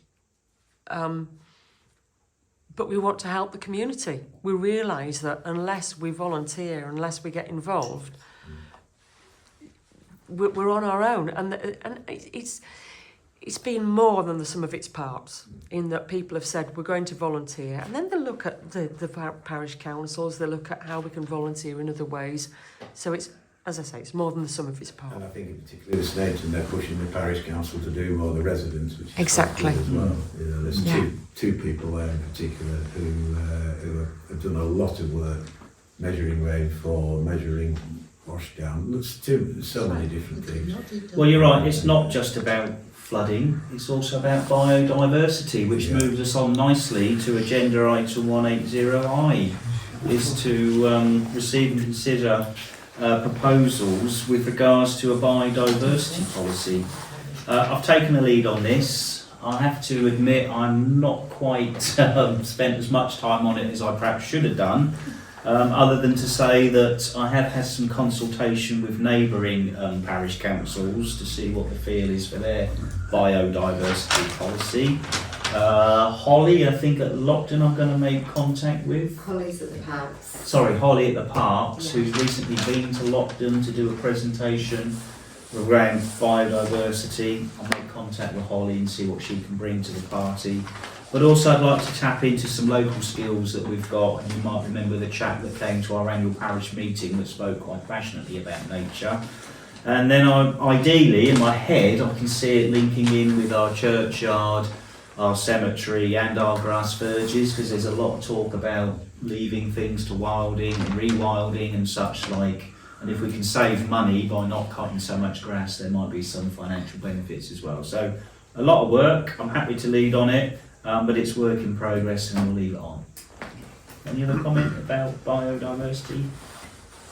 but we want to help the community. We realise that unless we volunteer, unless we get involved, we're on our own. And it's been more than the sum of its parts, in that people have said, we're going to volunteer. And then they look at the parish councils, they look at how we can volunteer in other ways. So it's, as I say, it's more than the sum of its parts. And I think in particular with Snainton, they're pushing the parish council to do more the residents, which is exactly as well. You know, there's two people there in particular who have done a lot of work measuring rainfall, measuring washdown. There's so many different things. Well, you're right, it's not just about flooding, it's also about biodiversity, which moves us on nicely to agenda item 180I, is to receive and consider proposals with regards to a biodiversity policy. I've taken the lead on this. I have to admit I'm not quite spent as much time on it as I perhaps should have done, other than to say that I have had some consultation with neighbouring parish councils to see what the feel is for their biodiversity policy. Holly, I think at Lockton I'm going to make contact with. Holly's at the Parks. Sorry, Holly at the Parks, who's recently been to Lockton to do a presentation around biodiversity. I'll make contact with Holly and see what she can bring to the party. But also I'd like to tap into some local skills that we've got. And you might remember the chap that came to our annual parish meeting that spoke quite passionately about nature. And then ideally, in my head, I can see it linking in with our churchyard, our cemetery and our grass verges, because there's a lot of talk about leaving things to wilding and rewilding and such like. And if we can save money by not cutting so much grass, there might be some financial benefits as well. So a lot of work. I'm happy to lead on it, but it's work in progress, and we'll leave it on. Any other comment about biodiversity?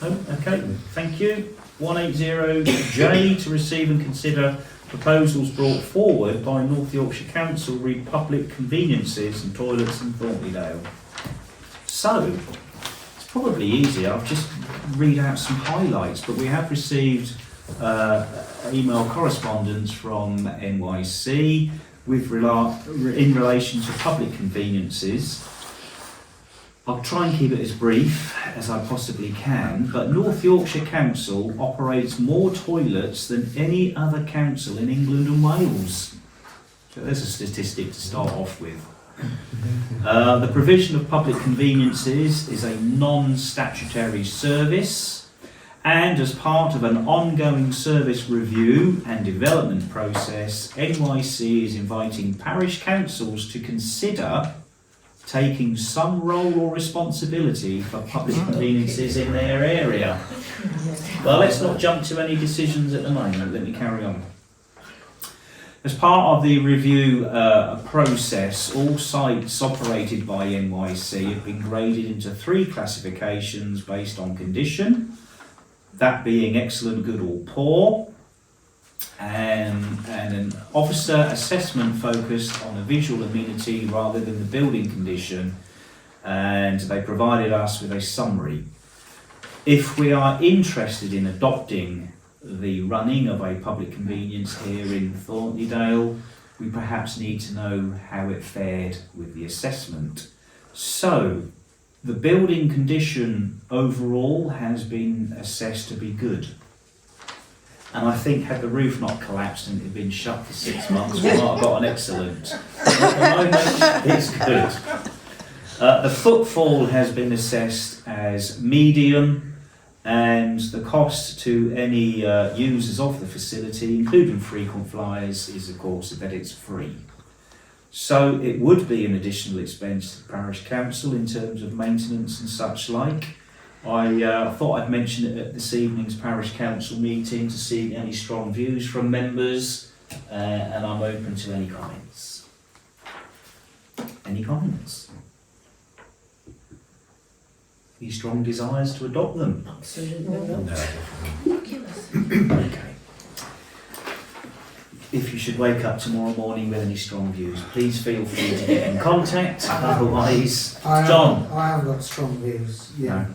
No? Okay, thank you. 180J, to receive and consider proposals brought forward by North Yorkshire Council re public conveniences and toilets in Thornton. So, it's probably easier, I'll just read out some highlights, but we have received email correspondence from NYC in relation to public conveniences. I'll try and keep it as brief as I possibly can, but North Yorkshire Council operates more toilets than any other council in England and Wales. So there's a statistic to start off with. The provision of public conveniences is a non-statutory service, And as part of an ongoing service review and development process, NYC is inviting parish councils to consider taking some role or responsibility for public conveniences in their area. Well, let's not jump to any decisions at the moment. Let me carry on. As part of the review process, all sites operated by NYC have been graded into 3 classifications based on condition, that being excellent, good or poor, and an officer assessment focused on the visual amenity rather than the building condition, and they provided us with a summary. If we are interested in adopting the running of a public convenience here in Thornton, we perhaps need to know how it fared with the assessment. So, the building condition overall has been assessed to be good. And I think had the roof not collapsed and it had been shut for 6 months, we might have got an excellent. At the moment, it's good. The footfall has been assessed as medium, and the cost to any users of the facility, including frequent flyers, is of course that it's free. So it would be an additional expense to the parish council in terms of maintenance and such like. I thought I'd mention it at this evening's parish council meeting to see any strong views from members, and I'm open to any comments. Any comments? Any strong desires to adopt them? Absolutely No. not. Okay. If you should wake up tomorrow morning with any strong views, please feel free to get in contact. Otherwise, John. I have got strong views, yeah.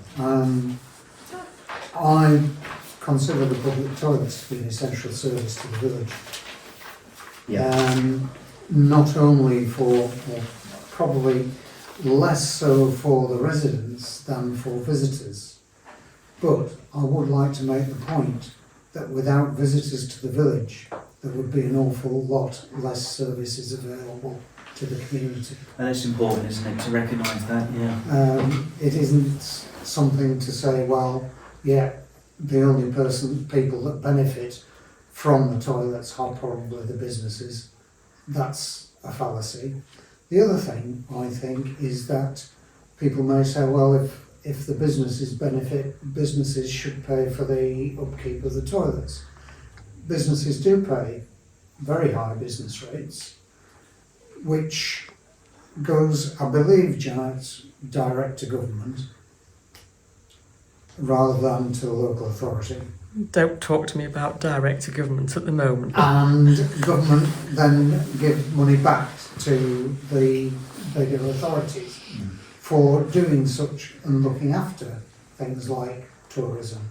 I consider the public toilets to be an essential service to the village. Yeah. Not only for, or probably less so for the residents than for visitors. But I would like to make the point that without visitors to the village, there would be an awful lot less services available to the community. And it's important, isn't it, to recognise that? Yeah. It isn't something to say, well, yeah, the only people that benefit from the toilets are probably the businesses. That's a fallacy. The other thing, I think, is that people may say, well, if the businesses benefit, businesses should pay for the upkeep of the toilets. Businesses do pay very high business rates, which goes, I believe, Janet, direct to government rather than to a local authority. Don't talk to me about direct to government at the moment. And government then give money back to the bigger authorities for doing such and looking after things like tourism.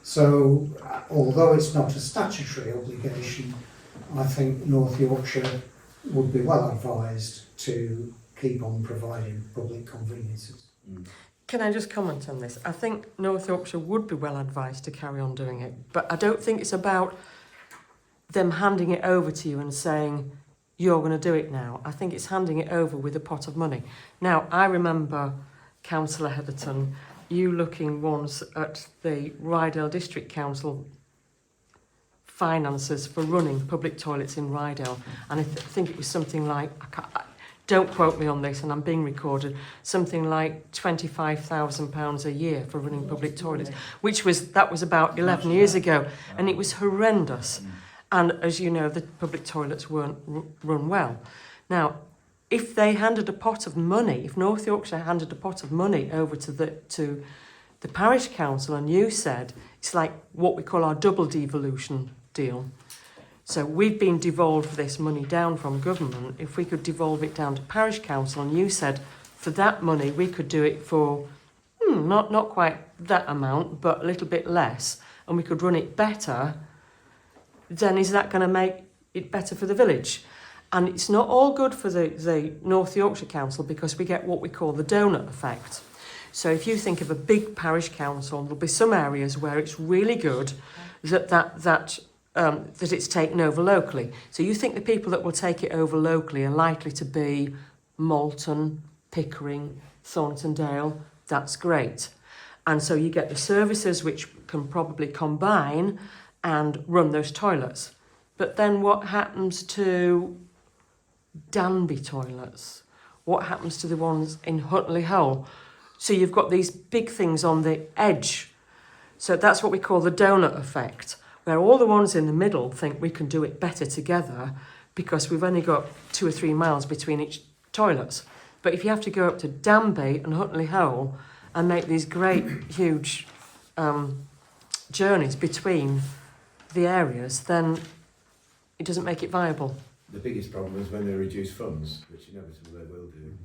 So, although it's not a statutory obligation, I think North Yorkshire would be well advised to keep on providing public conveniences. Can I just comment on this? I think North Yorkshire would be well advised to carry on doing it, but I don't think it's about them handing it over to you and saying, you're going to do it now. I think it's handing it over with a pot of money. Now, I remember, Councillor Heatherton, you looking once at the Rydale District Council finances for running public toilets in Rydale, and I think it was something like, don't quote me on this, and I'm being recorded, something like £25,000 a year for running public toilets, that was about 11 years ago, and it was horrendous. And as you know, the public toilets weren't run well. Now, if they handed a pot of money, if North Yorkshire handed a pot of money over to the parish council, and you said it's like what we call our double devolution deal. So we've been devolved this money down from government. If we could devolve it down to parish council, and you said for that money we could do it for not quite that amount, but a little bit less, and we could run it better, then is that going to make it better for the village? And it's not all good for the North Yorkshire Council, because we get what we call the donut effect. So if you think of a big parish council, there'll be some areas where it's really good that it's taken over locally. So you think the people that will take it over locally are likely to be Malton, Pickering, Thornton, that's great. And so you get the services which can probably combine and run those toilets. But then what happens to Danby toilets? What happens to the ones in Hutley Hole? So you've got these big things on the edge. So that's what we call the donut effect, where all the ones in the middle think we can do it better together because we've only got 2 or 3 miles between each toilets. But if you have to go up to Danby and Hutley Hole and make these great, huge journeys between the areas, then it doesn't make it viable. The biggest problem is when they reduce funds, which inevitably they will do.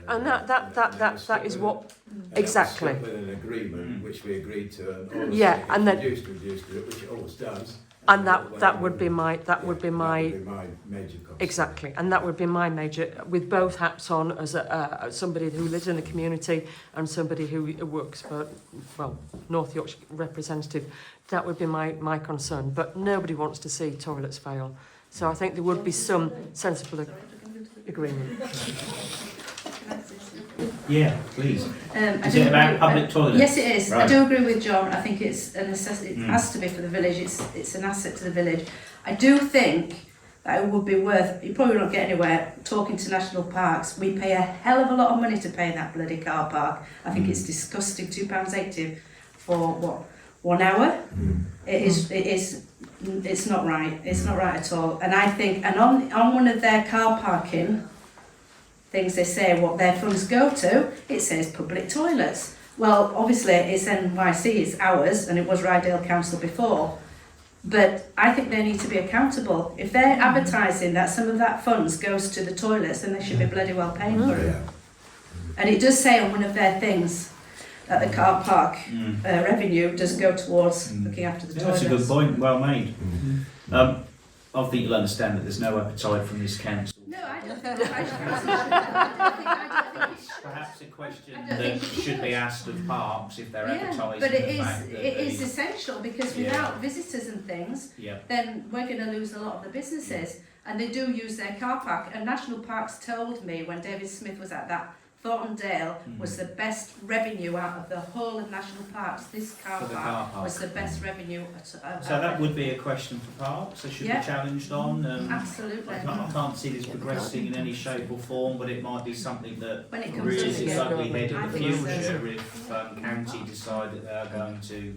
And that is what exactly. With an agreement which we agreed to, and all Yeah, and then reduced, which it always does. and that would be my major concern. exactly, and that would be my major, with both hats on as somebody who lives in the community and somebody who works for North Yorkshire representative. That would be my concern. But nobody wants to see toilets fail, so I think there would be some sensible agreement. Yeah, please. I Is do it about agree- public toilets? Yes, it is. I Right. do agree with John. I think it's a necessity. It Mm. has to be for the village. It's an asset to the village. I do think that it would be worth. You probably won't get anywhere talking to national parks. We pay a hell of a lot of money to pay in that bloody car park. I think it's disgusting. £2.80 for what? 1 hour. It is. It's not right. It's not right at all. And I think, and on one of their car parking things, they say what their funds go to, it says public toilets. Well, obviously it's NYC, it's ours, and it was Rydale Council before. But I think they need to be accountable. If they're advertising that some of that funds goes to the toilets, then they should be bloody well paying for it. Yeah. And it does say on one of their things that the car park revenue does go towards looking after the toilets. That's a good point, well made. Mm. I think you'll understand that there's no appetite from this council. No, I don't think it's Perhaps a question that should be asked of parks if they're advertising but the fact that it is essential, because without visitors and things, Yeah. then we're going to lose a lot of the businesses. And they do use their car park. And National Parks told me when David Smith was at that, Thornton Dale was the best revenue out of the whole of National Parks. This car For the park, car park. was the best revenue. So that would be a question for parks. They should Yeah. be challenged on. Absolutely. I can't see this progressing in any shape or form, but it might be something that When it comes really to is it, ugly head in I the think so. future if county decide that they are going to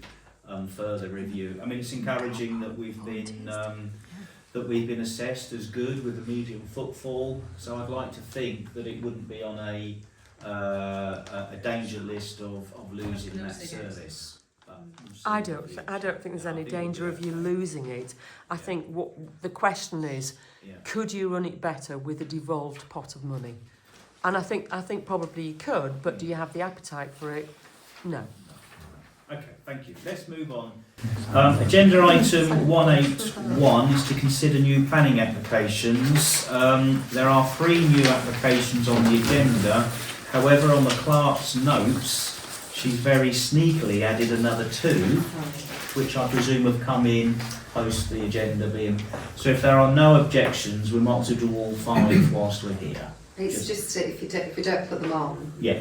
further review. I mean, it's encouraging that we've been assessed as good with the medium footfall. So I'd like to think that it wouldn't be on a danger list of losing that service. But we'll see I in the don't future. think there's any I think we'll danger do of it. you losing it. I think what the question is, Yeah. could you run it better with a devolved pot of money? And I think probably you could, but do you have the appetite for it? No. Okay, thank you. Let's move on. Agenda item 181 is to consider new planning applications. There are 3 new applications on the agenda. However, on the clerk's notes, she's very sneakily added another 2, which I presume have come in post the agenda being. So if there are no objections, we might as well do all 5 whilst we're here. It's just if we don't put them on, Yeah.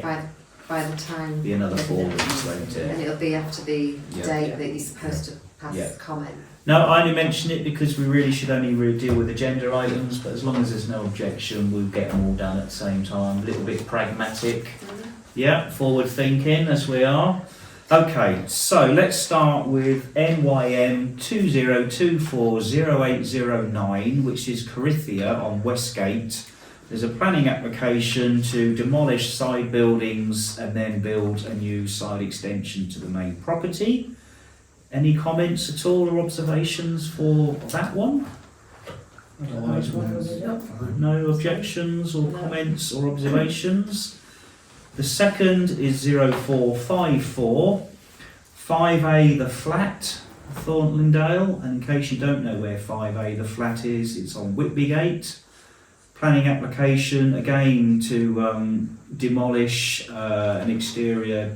by the time, Be another 4 weeks later. and it'll be after the Yeah. date that you're supposed to pass Yeah. comment. No, I only mention it because we really should only deal with agenda items, but as long as there's no objection, we'll get them all done at the same time. A little bit pragmatic. Yeah, forward thinking as we are. Okay, so let's start with NYM 20240809, which is Corinthia on Westgate. There's a planning application to demolish side buildings and then build a new side extension to the main property. Any comments at all or observations for that one? Otherwise, no objections or comments or observations. The second is 0454, 5A the Flat, Thornton Dale. And in case you don't know where 5A the Flat is, it's on Whitbygate. Planning application again to demolish an exterior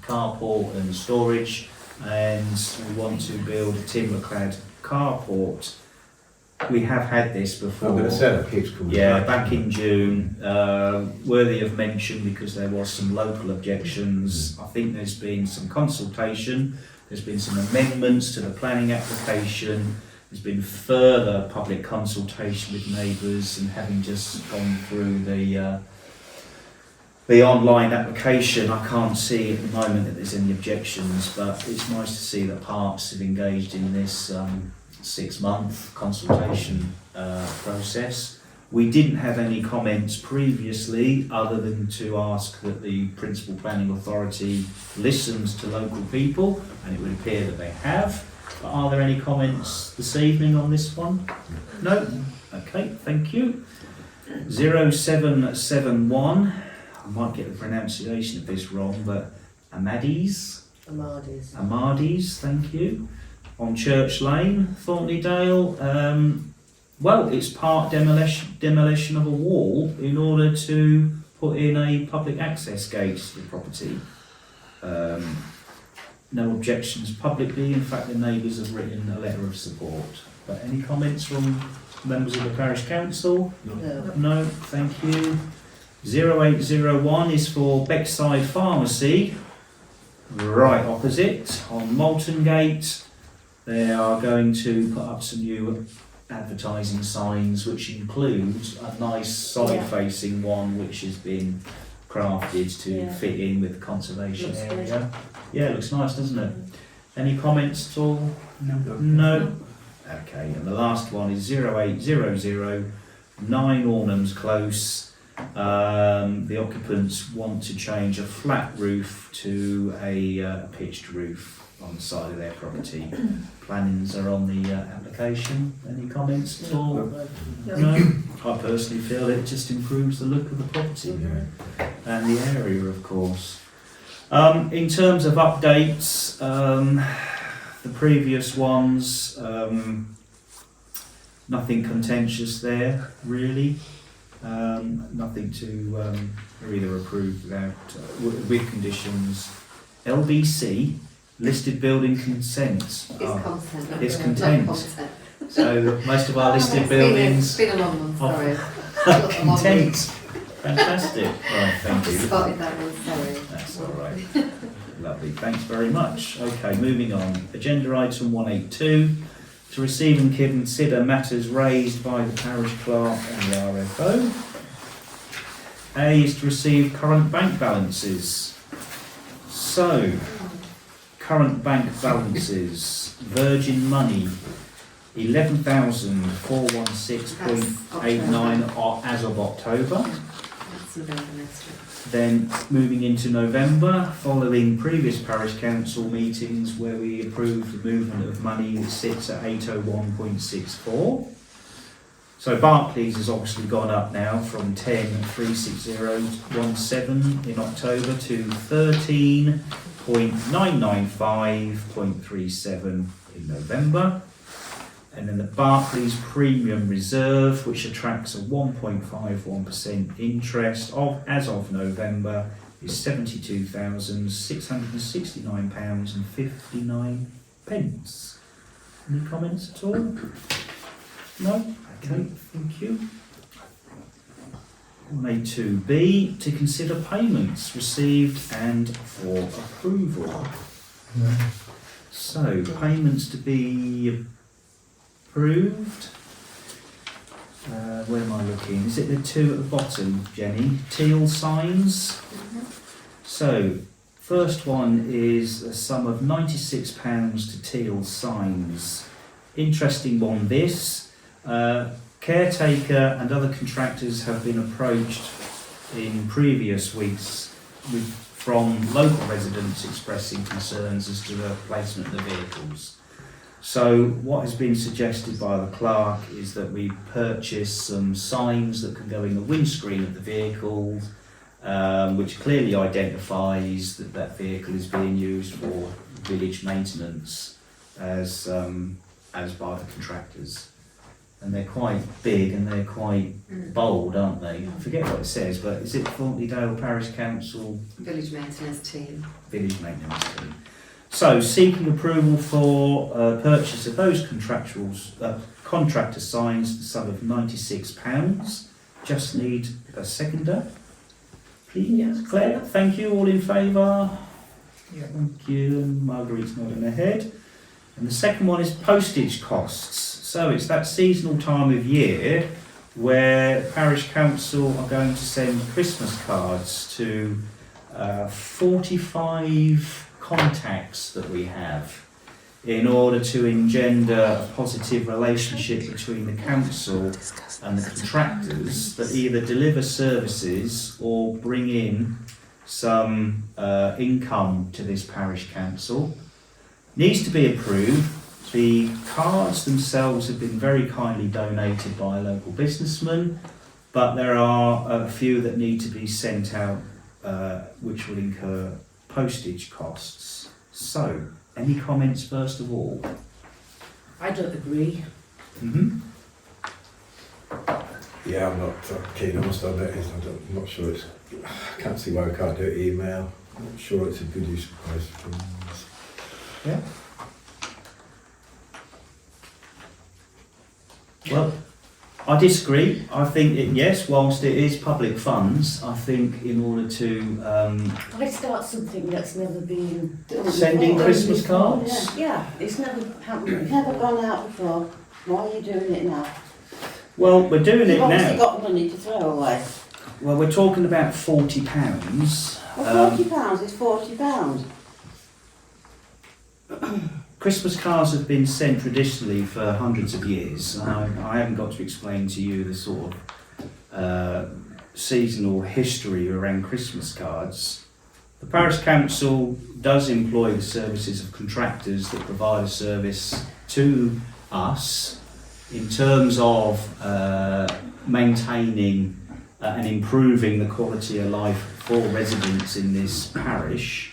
carport and storage, and we want to build a timber-clad carport we have had this before. I'm going to say that keeps coming Yeah, back in June, worthy of mention because there was some local objections. I think there's been some consultation, there's been some amendments to the planning application, there's been further public consultation with neighbours, and having just gone through the online application, I can't see at the moment that there's any objections, but it's nice to see that Parks have engaged in this 6-month consultation process. We didn't have any comments previously other than to ask that the Principal Planning Authority listens to local people, and it would appear that they have. But are there any comments this evening on this one? No? Okay, thank you. 0771, I might get the pronunciation of this wrong, but Amades, thank you. On Church Lane, Thornleydale. Well, it's part demolition of a wall in order to put in a public access gate to the property. No objections publicly. In fact, the neighbours have written a letter of support. But any comments from members of the Parish Council? No, thank you. 0801 is for Beckside Pharmacy, right opposite on Moulton Gate. They are going to put up some new advertising signs, which includes a nice side-facing one, which has been crafted to fit in with the conservation area. Yeah, it looks nice, doesn't it? Any comments at all? No. Okay, and the last one is 0800 9 Ornham's Close. The occupants want to change a flat roof to a pitched roof on the side of their property. Plannings are on the application. Any comments at all? No. I personally feel it just improves the look of the property and the area, of course. In terms of updates, the previous ones, nothing contentious there, really. Nothing to either approve without with conditions. LBC, listed building consent. It's content. So most of our listed buildings. It's been a long one, sorry. Content. Fantastic. Right, thank you. Spotted that one, sorry. That's all right. Lovely. Thanks very much. Okay, moving on. Agenda item 182. To receive and consider matters raised by the parish clerk and the RFO. A is to receive current bank balances. So, current bank balances, Virgin Money, 11,416.89 as of October. That's November next week. Then moving into November, following previous parish council meetings where we approved the movement of money, it sits at 801.64. So Barclays has obviously gone up now from 10,360.17 in October to 13.995.37 in November. And then the Barclays Premium Reserve, which attracts a 1.51% interest as of November, is £72,669.59. Any comments at all? No? Okay, thank you. 182B, to consider payments received and for approval. So, payments to be approved. Where am I looking? Is it the two at the bottom, Jenny? Teal signs. So, first one is a sum of £96 to Teal signs. Interesting one, this. Caretaker and other contractors have been approached in previous weeks from local residents expressing concerns as to the placement of the vehicles. So what has been suggested by the clerk is that we purchase some signs that can go in the windscreen of the vehicle, which clearly identifies that that vehicle is being used for village maintenance as by the contractors. And they're quite big and they're quite bold, aren't they? I forget what it says, but is it Thornleydale Parish Council? Village maintenance team. Village maintenance team. So, seeking approval for purchase of those contractor signs, the sum of £96. Just need a seconder, please. Yeah. Claire, thank you. All in favour? Yeah. Thank you. And Marguerite's nodding her head. And the second one is postage costs. So it's that seasonal time of year where Parish Council are going to send Christmas cards to 45 contacts that we have in order to engender a positive relationship between the council and the contractors that either deliver services or bring in some income to this parish council. Needs to be approved. The cards themselves have been very kindly donated by a local businessman, but there are a few that need to be sent out which will incur postage costs. So, any comments first of all? I don't agree. Mm-hmm. Yeah, I'm not keen, I must admit. I'm not sure it's... I can't see why we can't do it email. I'm not sure it's a good use of price funds. Yeah. Well, I disagree. I think yes, whilst it is public funds, I think in order to I start something that's never been done sending before. Christmas cards. Yeah, it's never happened. Never gone out before. Why are you doing it now? Well, we're doing it You've obviously now. got money to throw away. Well, we're talking about £40. Well, £40 is £40. Christmas cards have been sent traditionally for hundreds of years. I haven't got to explain to you the sort of seasonal history around Christmas cards. The Parish Council does employ the services of contractors that provide a service to us in terms of maintaining and improving the quality of life for residents in this parish.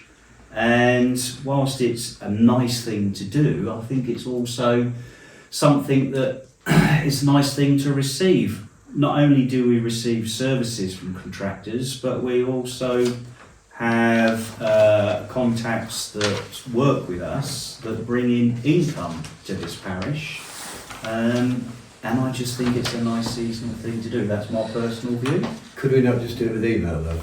And whilst it's a nice thing to do, I think it's also something that is a nice thing to receive. Not only do we receive services from contractors, but we also have contacts that work with us that bring in income to this parish. And I just think it's a nice seasonal thing to do. That's my personal view. Could we not just do it with email though?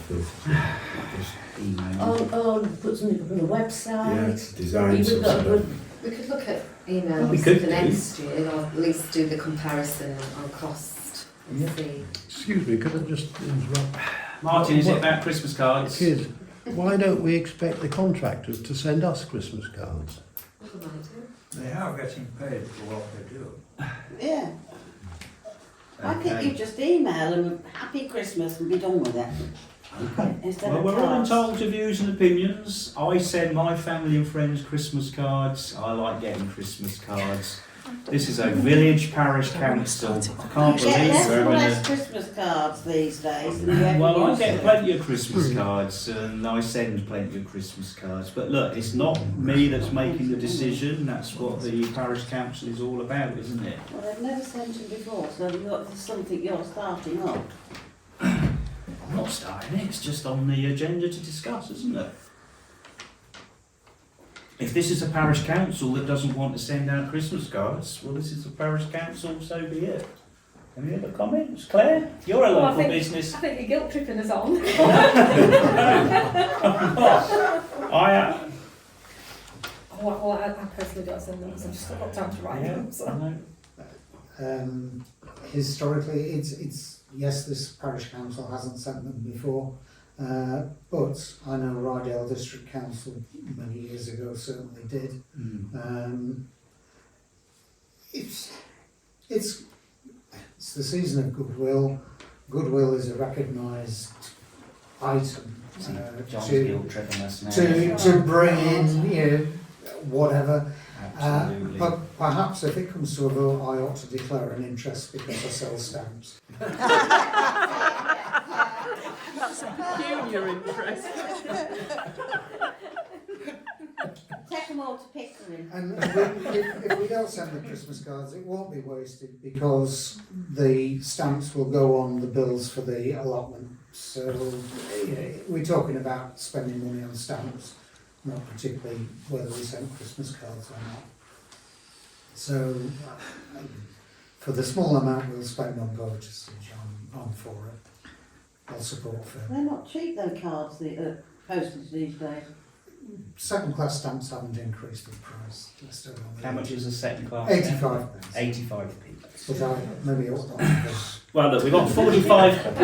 Email. Or put something up on the website. Yeah, design We've some got sort a of... We could look at Well, emails we could for do. next year, or at least do the comparison on cost and Yeah. see. Excuse me, could I just interrupt? Martin, is it about Christmas cards? It is. Why don't we expect the contractors to send us Christmas cards? What am I doing? They are getting paid for what they do. Yeah. Why can't you just email them Happy Christmas and be done with it? Instead Well, of we're all cards. entitled to views and opinions. I send my family and friends Christmas cards. I like getting Christmas cards. This is a village parish council. I can't You get believe less we're and having less a... Christmas cards these days than you ever Well, I used get to. plenty of Christmas cards and I send plenty of Christmas cards. But look, it's not me that's making the decision. That's what the parish council is all about, isn't it? Well, they've never sent them before, so there's something you're starting up. I'm not starting it. It's just on the agenda to discuss, isn't it? If this is a parish council that doesn't want to send out Christmas cards, well, this is a parish council, so be it. Any other comments? Claire? You're a Well, I local think- business. I think you're guilt tripping us on. Well, I personally don't send them because I've just not got time to write them. So. Historically, it's yes, this parish council hasn't sent them before, but I know Rydale District Council many years ago certainly did. It's the season of goodwill. Goodwill is a recognised item John's to guilt tripping us now. to bring in, you know, whatever. Absolutely. But perhaps if it comes to a vote, I ought to declare an interest because I sell stamps. That's a peculiar interest. Take them all to Pickering. And if we don't send the Christmas cards, it won't be wasted because the stamps will go on the bills for the allotment. So you know, we're talking about spending money on stamps. not particularly whether we sent Christmas cards or not. So, for the small amount we'll spend on postage, I'm for it. I'll support Phil. They're not cheap, though, cards, the postage these days. Second class stamps haven't increased in price. They're still on the How much is a second class? 85 pence. 85p. But I maybe ought not to go. Well, look, we've got 45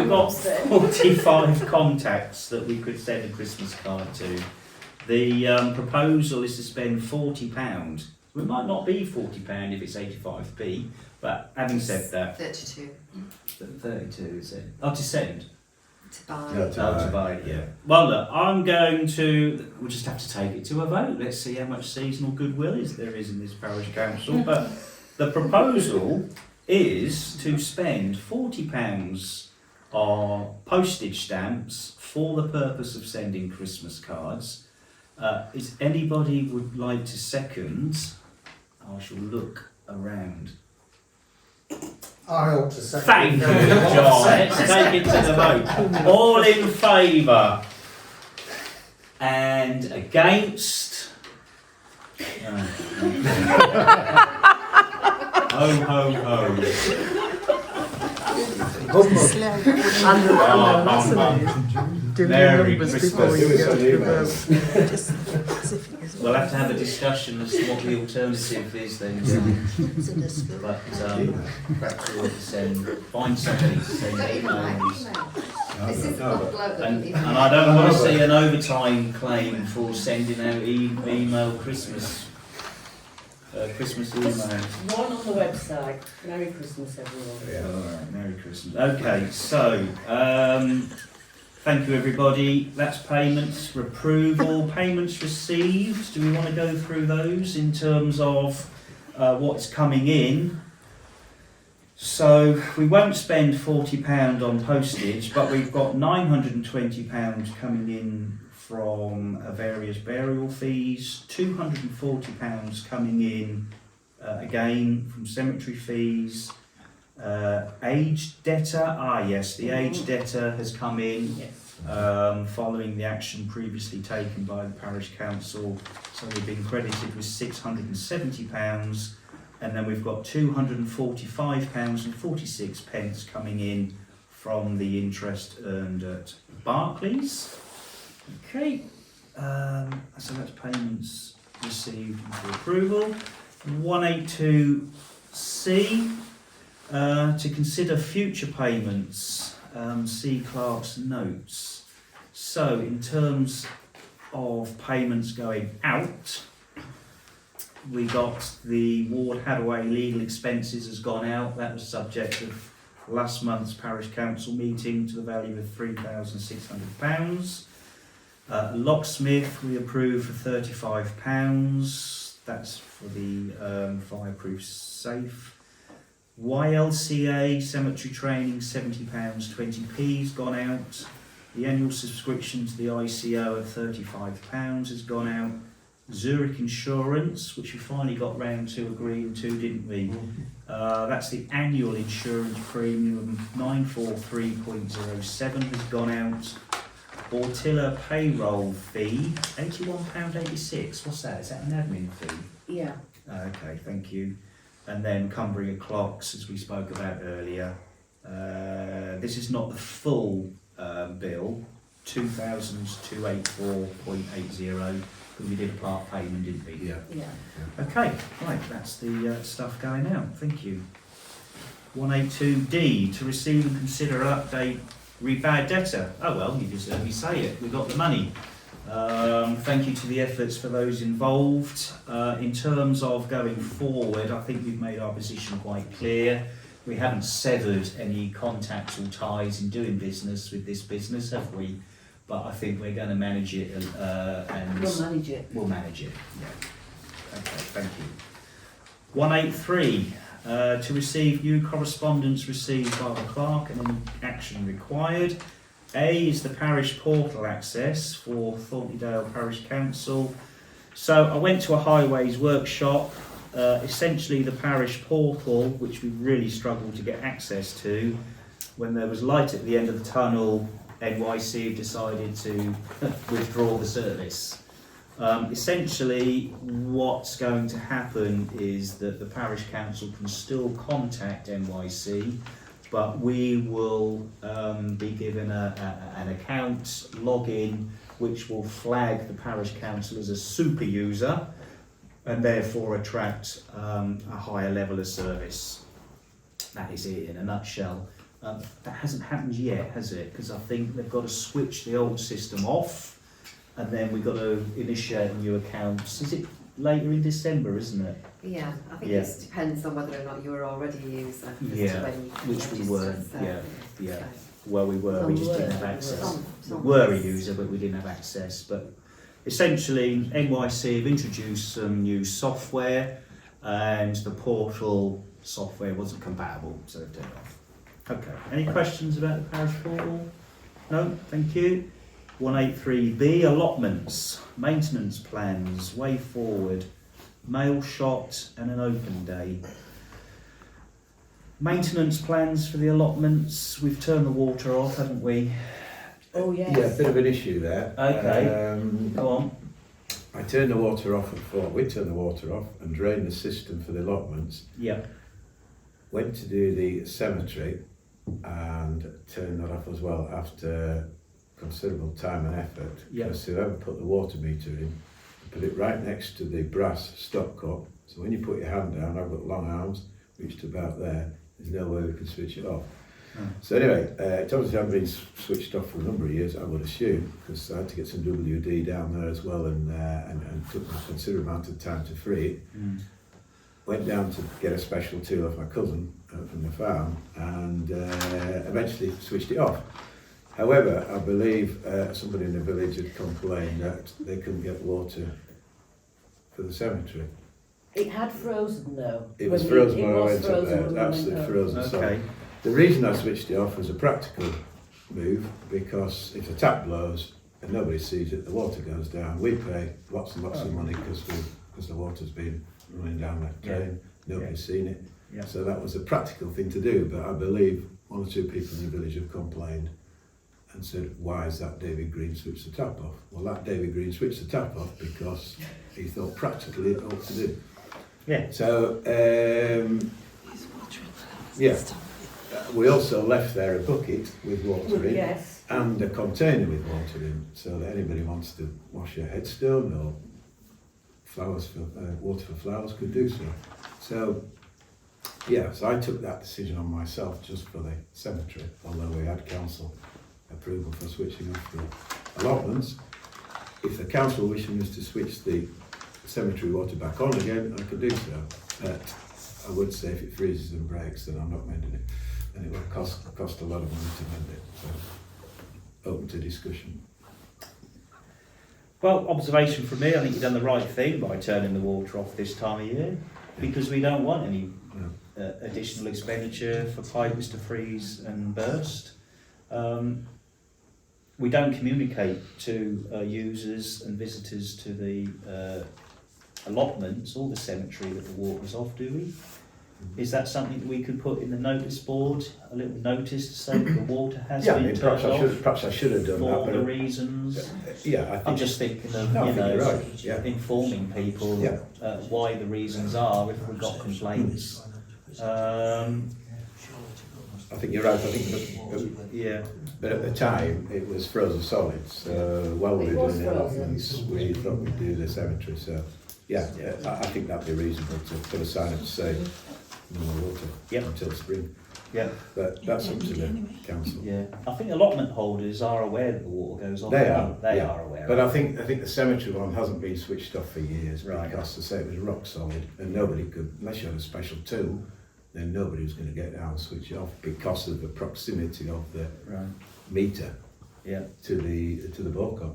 contacts that we could send a Christmas card to. The proposal is to spend £40. It might not be £40 if it's 85p, but having said that, 32 32 is it? Oh, to send. to buy. Yeah, To buy it, yeah. Well, look, we'll just have to take it to a vote. Let's see how much seasonal goodwill there is in this parish council. But the proposal is to spend £40 on postage stamps for the purpose of sending Christmas cards. Is anybody would like to second? I shall look around. I ought to say. Thank you, John. Let's take it to the vote. All in favour? And against? Ho, ho, ho. Merry Christmas. We'll have to have a discussion as to what the alternative is then. But perhaps we'll find somebody to send emails. This is not a bloke that And even- I don't want to see an overtime claim for sending out email Christmas emails. One on the website. Merry Christmas, everyone. Yeah. All right, Merry Christmas. Okay, so thank you everybody. That's payments for approval. Payments received. Do we want to go through those in terms of what's coming in? So we won't spend £40 on postage, but we've got £920 coming in from various burial fees, £240 coming in again from cemetery fees, aged debtor. Yes, the aged debtor has come in following the action previously taken by the parish council. So we've been credited with £670. And then we've got £245.46 coming in from the interest earned at Barclays. Okay, so that's payments received and for approval. 182C, to consider future payments, see clerk's notes. So in terms of payments going out, we got the Ward Hadaway legal expenses has gone out. That was subject of last month's parish council meeting to the value of £3,600. Locksmith we approved for £35. That's for the fireproof safe. YLCA cemetery training £70, 20p has gone out. The annual subscription to the ICO of £35 has gone out. Zurich Insurance, which we finally got round to agreeing to, didn't we? That's the annual insurance premium, 943.07 has gone out. Ortilla payroll fee, £81.86. What's that? Is that an admin fee? Yeah. Okay, thank you. And then Cumbria Clocks, as we spoke about earlier. This is not the full bill, £2,284.80. Because we did a part payment, didn't we? Yeah. Yeah. Okay, right, that's the stuff going out. Thank you. 182D, to receive and consider update rebad debtor. Oh well, you just heard me say it. We got the money. Thank you to the efforts for those involved. In terms of going forward, I think we've made our position quite clear. We haven't severed any contacts or ties in doing business with this business, have we? But I think we're going to manage it and We'll manage it. We'll manage it, yeah. Okay, thank you. 183, to receive new correspondence received by the clerk and any action required. A is the parish portal access for Thornton Parish Council. So I went to a highways workshop, essentially the parish portal, which we really struggled to get access to. When there was light at the end of the tunnel, NYC decided to withdraw the service. Essentially, what's going to happen is that the parish council can still contact NYC, but we will be given an account login which will flag the parish council as a super user and therefore attract a higher level of service. That is it in a nutshell. That hasn't happened yet, has it? Because I think they've got to switch the old system off, and then we've got to initiate new accounts. Is it later in December, isn't it? Yeah, I think Yeah. it depends on whether or not you were already a user. as to Yeah, when you which we register, were, so, yeah. so. Well, we were, we just Some didn't have were. access. Some We were a was. user, but we didn't have access. But essentially, NYC have introduced some new software, and the portal software wasn't compatible, so they've turned it off. Okay, any questions about the parish portal? No, thank you. 183B, allotments, maintenance plans, way forward, mail shot and an open day. Maintenance plans for the allotments, we've turned the water off, haven't we? Oh, yes. Yeah, a bit of an issue there. Okay. Go on. I turned the water off and thought we'd turn the water off and drain the system for the allotments. Yeah. Went to do the cemetery and turned that off as well after considerable time and effort. Yeah. Because whoever put the water meter in, put it right next to the brass stopcock. So when you put your hand down, I've got long arms, reached about there, there's no way we could switch it off. Oh. So anyway, it obviously hasn't been switched off for a number of years, I would assume, because I had to get some WD down there as well, and took a considerable amount of time to free it. Mm. Went down to get a special tool off my cousin from the farm, and eventually switched it off. However, I believe somebody in the village had complained that they couldn't get water for the cemetery. It had frozen though. It was When frozen it when I was went up frozen there, when we went absolutely up. frozen. So Okay. the reason I switched it off was a practical move, because if the tap blows and nobody sees it, the water goes down. We pay lots and lots of money because the water's been running down that drain. Nobody's seen it. Yeah. So that was a practical thing to do, but I believe one or two people in the village have complained and said, why has that David Green switched the tap off? Well, that David Green switched the tap off because he thought practically it ought to do. Yeah. So, we also left there a bucket with water in, Yes. and a container with water in, so that anybody wants to wash their headstone or flowers for water for flowers could do so. So, yeah, so I took that decision on myself just for the cemetery, although we had council approval for switching off the allotments. If the council wishing us to switch the cemetery water back on again, I could do so. But I would say if it freezes and breaks, then I'm not mending it, and it will cost a lot of money to mend it. So, open to discussion. Well, observation from me, I think you've done the right thing by turning the water off this time of year, because we don't want any additional expenditure for pipes to freeze and burst. We don't communicate to users and visitors to the allotments or the cemetery that the water's off, do we? Is that something that we could put in the notice board, a little notice to say that the water has Yeah, I been mean, turned off perhaps I should have done for that. the But reasons? yeah, I think I'm just thinking of, No, I you think know, you're right. Yeah. informing people Yeah. why the reasons are if we've got complaints. I think you're right. I think, Yeah. but at the time it was frozen solid. So while we It were was doing the frozen. allotments, we thought we'd do the cemetery. So yeah, I think that'd be reasonable to put a sign up to say no more water until spring. Yeah. But that's up to the council. Yeah. I think allotment holders are aware that the water goes off. They are. They yeah. are aware. But I think the cemetery one hasn't been switched off for years, Right. because to say it was rock solid, and nobody could, unless you had a special tool, then nobody was going to get down and switch it off because of the proximity of the Right. meter Yeah. to the bore.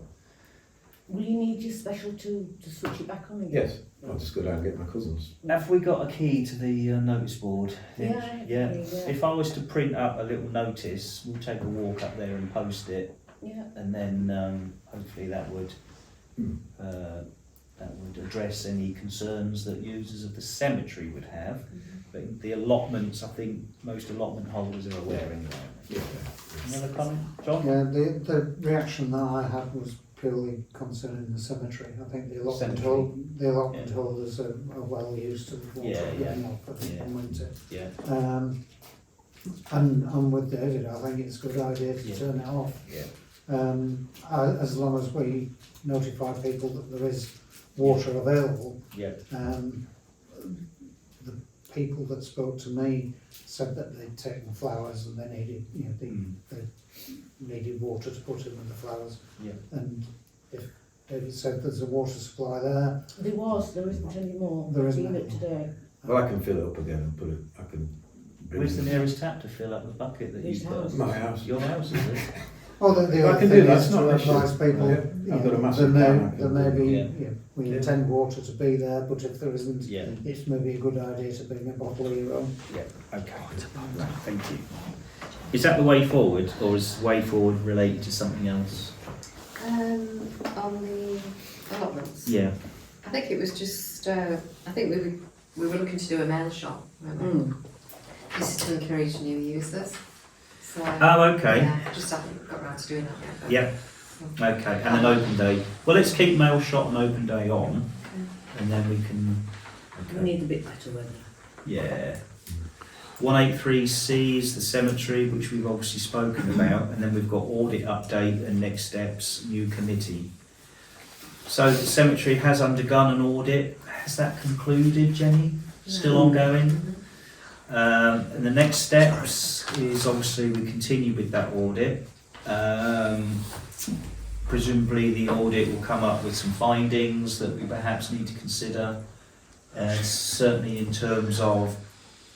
Will you need your special tool to switch it back on again? Yes, I'll just go down and get my cousins. Have we got a key to the notice board? Yeah, Yeah. yeah. If I was to print up a little notice, we'll take a walk up there and post it, Yeah. and then hopefully that would address any concerns that users of the cemetery would have. But the allotments, I think most allotment holders are aware anyway. Yeah. Another comment, John? Yeah, the reaction that I had was purely concerning the cemetery. I think the allotment Cemetery. holders are well used to the water Yeah, yeah. getting off, I think, Yeah. in winter. Yeah. And I'm with David, I think it's a good idea to Yeah. turn it off. Yeah. As long as we notify people that there is water available. Yeah. The people that spoke to me said that they'd taken flowers and they needed, they needed water to put in with the flowers. Yeah. And if David said there's a water supply there, There isn't any more. There isn't Seen it any today. Well, I can fill it up again and put it, I can bring Where's the it- nearest tap to fill up the bucket that Whose you've got? house? My house. Your house, is it? well, the I other can thing do that, is it's not to an issue. advise people, Yeah. I've got a massive there can, I can may do be, it. we Yeah. intend water to be there, but if there isn't, Yeah. it's maybe a good idea to bring a bottle of your own. Yeah. Okay. Right, thank you. Is that the way forward, or is way forward related to something else? On the allotments. Yeah. I think it was just, I think we were looking to do a mail shop, weren't we? This is to encourage new users. So, Oh, okay. yeah, just haven't got around to doing that yet. but- Yeah. Okay. And an open day. Well, let's keep mail shot and open day on, and then we can. We need a bit better weather. Yeah. 183C is the cemetery, which we've obviously spoken about, and then we've got audit update and next steps, new committee. So the cemetery has undergone an audit. Has that concluded, Jenny? Still ongoing? And the next steps is obviously we continue with that audit. Presumably the audit will come up with some findings that we perhaps need to consider, certainly in terms of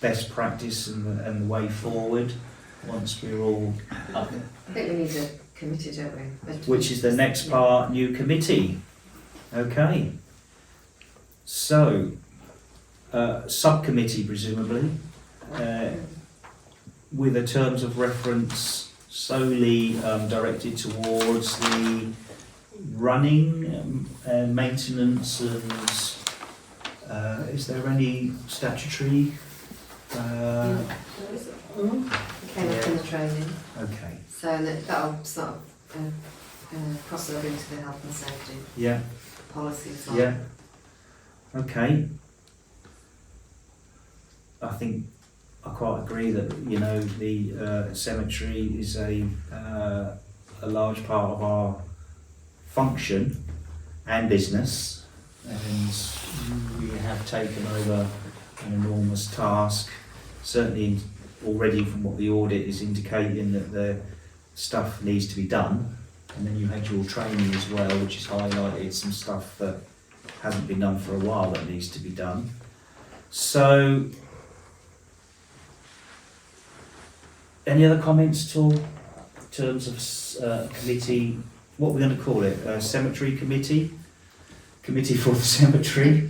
best practice and the way forward once we're all up. I think we need a committee, don't we? Which is the next part, new committee. Okay. So, subcommittee presumably, with the terms of reference solely directed towards the running, maintenance and is there any statutory? Came up in the training, Okay. so that'll sort of cross over into the health and safety Yeah. policy as well. Yeah. Okay. I think I quite agree that the cemetery is a large part of our function and business, and we have taken over an enormous task. Certainly, already from what the audit is indicating, that the stuff needs to be done. And then you had your training as well, which has highlighted some stuff that hasn't been done for a while that needs to be done. So, any other comments at all in terms of committee? What we're going to call it? Cemetery committee? Committee for the cemetery?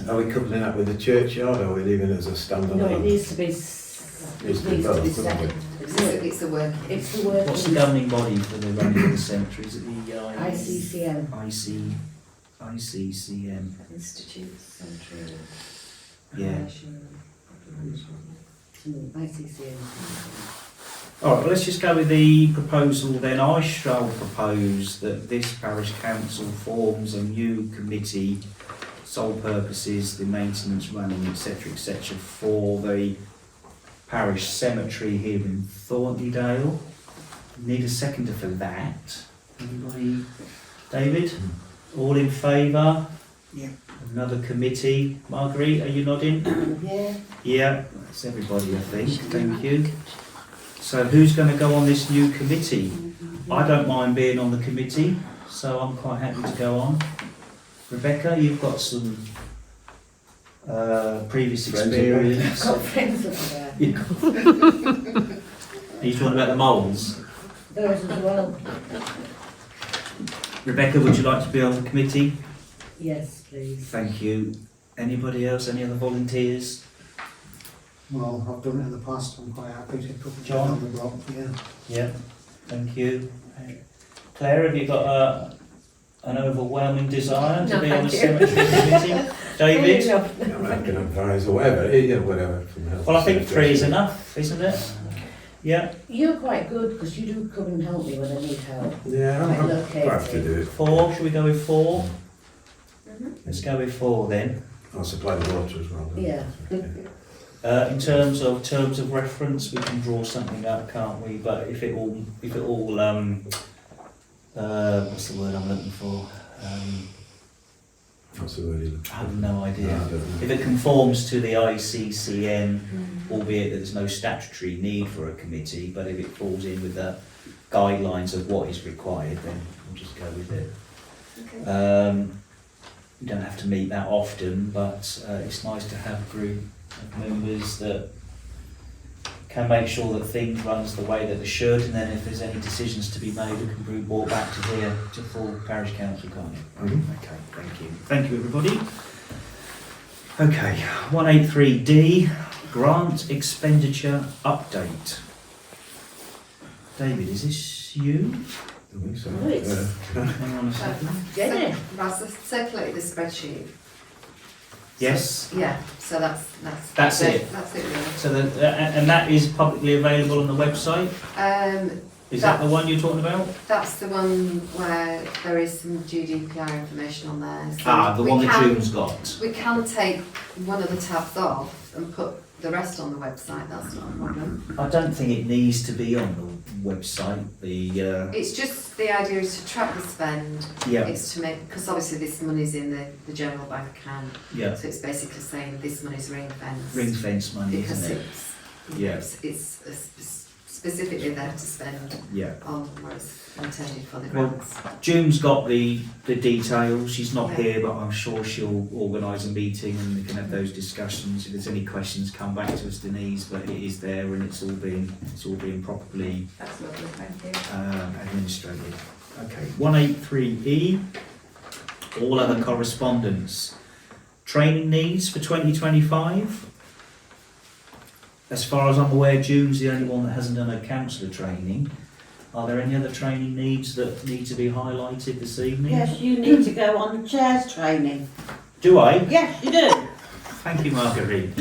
Are we coupling that with the churchyard, or are we leaving it as a standalone? No, it needs to be. Needs to be both, doesn't it? It's the work. It's the work. What's the governing body for the running of the cemetery? Is it the ICCM. ICCM? Institute, Central, Yeah. ICCM. All right, well, let's just go with the proposal then. I shall propose that this parish council forms a new committee, sole purposes, the maintenance, running, etc., for the parish cemetery here in Thorntondale. Need a seconder for that. Anybody? David? All in favour? Yeah. Another committee. Marguerite, are you nodding? Yeah. Yeah, that's everybody, I think. Thank you. So who's going to go on this new committee? I don't mind being on the committee, so I'm quite happy to go on. Rebecca, you've got some previous experience. Got friends up there. Are you talking about the moles? Those as well. Rebecca, would you like to be on the committee? Yes, please. Thank you. Anybody else? Any other volunteers? Well, I've done it in the past, I'm quite happy to put it John? on the block, yeah. Yeah, thank you. Claire, have you got an overwhelming desire to No, be on the thank you. cemetery committee? David? I can advise or whatever, whatever from health. Well, I think and safety. 3 is enough, isn't it? Yeah, You're quite good because you do come and help me when I need help. Yeah, Right, I'm okay. happy to do it. 4. Should we go with 4? Mhm. Let's go with 4 then. I'll supply the water as well. don't I? Yeah. In terms of reference, we can draw something up, can't we? But if it all what's the word I'm looking for? What's the word? I have no idea. No, I don't know. If it conforms to the ICCN, albeit that there's no statutory need for a committee, but if it falls in with the guidelines of what is required, then we'll just go with it. Okay. You don't have to meet that often, but it's nice to have a group of members that can make sure that things runs the way that they should, and then if there's any decisions to be made, it can be brought back to here, to full parish council, can't it? Okay, thank you. Thank you, everybody. Okay, 183D, grant expenditure update. David, is this you? I think so. Oh, it's- Hang on a second. Jenny. Right, circulate the spreadsheet. Yes. Yeah, so that's That's it. That's it really. So and that is publicly available on the website? Is that the one you're talking about? That's the one where there is some GDPR information on there. So The we one that can- June's got. We can take one of the tabs off and put the rest on the website, that's not a problem. I don't think it needs to be on the website. It's just, the idea is to track the spend, Yeah, it's to make, because obviously this money's in the general bank account, yeah, so it's basically saying this money's ring fenced. ring fence money, Because isn't it? it's, specifically there to spend Yeah. on what it's intended for the Well, grants. June's got the details. She's not Yeah. here, but I'm sure she'll organise a meeting and we can have those discussions. If there's any questions, come back to us, Denise. But it is there and it's all being properly That's lovely, thank you. administrated. Okay, 183E, all other correspondence. Training needs for 2025. As far as I'm aware, June's the only one that hasn't done a councillor training. Are there any other training needs that need to be highlighted this evening? Yes, you need to go on the chairs training. Do I? Yes, you do. Thank you, Marguerite.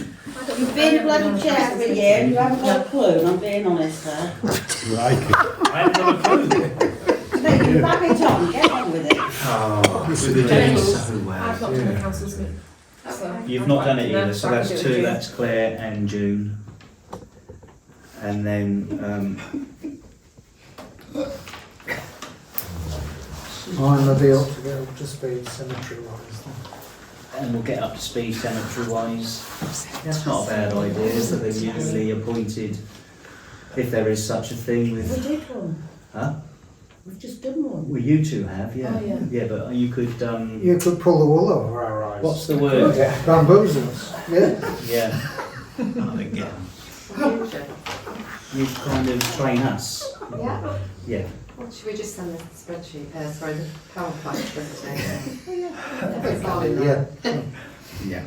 You've been a bloody chair for a year and you haven't got a clue, and I'm being honest there. Like I haven't got a clue. So you back it on, get on with it. Oh, we're doing so well. I've not done the council's meeting. So You've not done it No, either, so I can that's do it, 2, June. that's Claire and June. And then, Mine will be up to go up to speed cemetery wise then. and we'll get up to speed cemetery wise. That's not a bad idea, so they're usually appointed, if there is such a thing We with, did one. huh? We've just done one. Well, you two have, yeah. Oh, yeah. Yeah, but you could, You could pull the wool over our eyes. what's the word? Bamboozle us, yeah. Yeah. Oh, again. Future. You kind of train us. Yeah. Yeah. Well, should we just send the spreadsheet, sorry, the PowerPoint presentation? Put it all in there. Yeah. Yeah.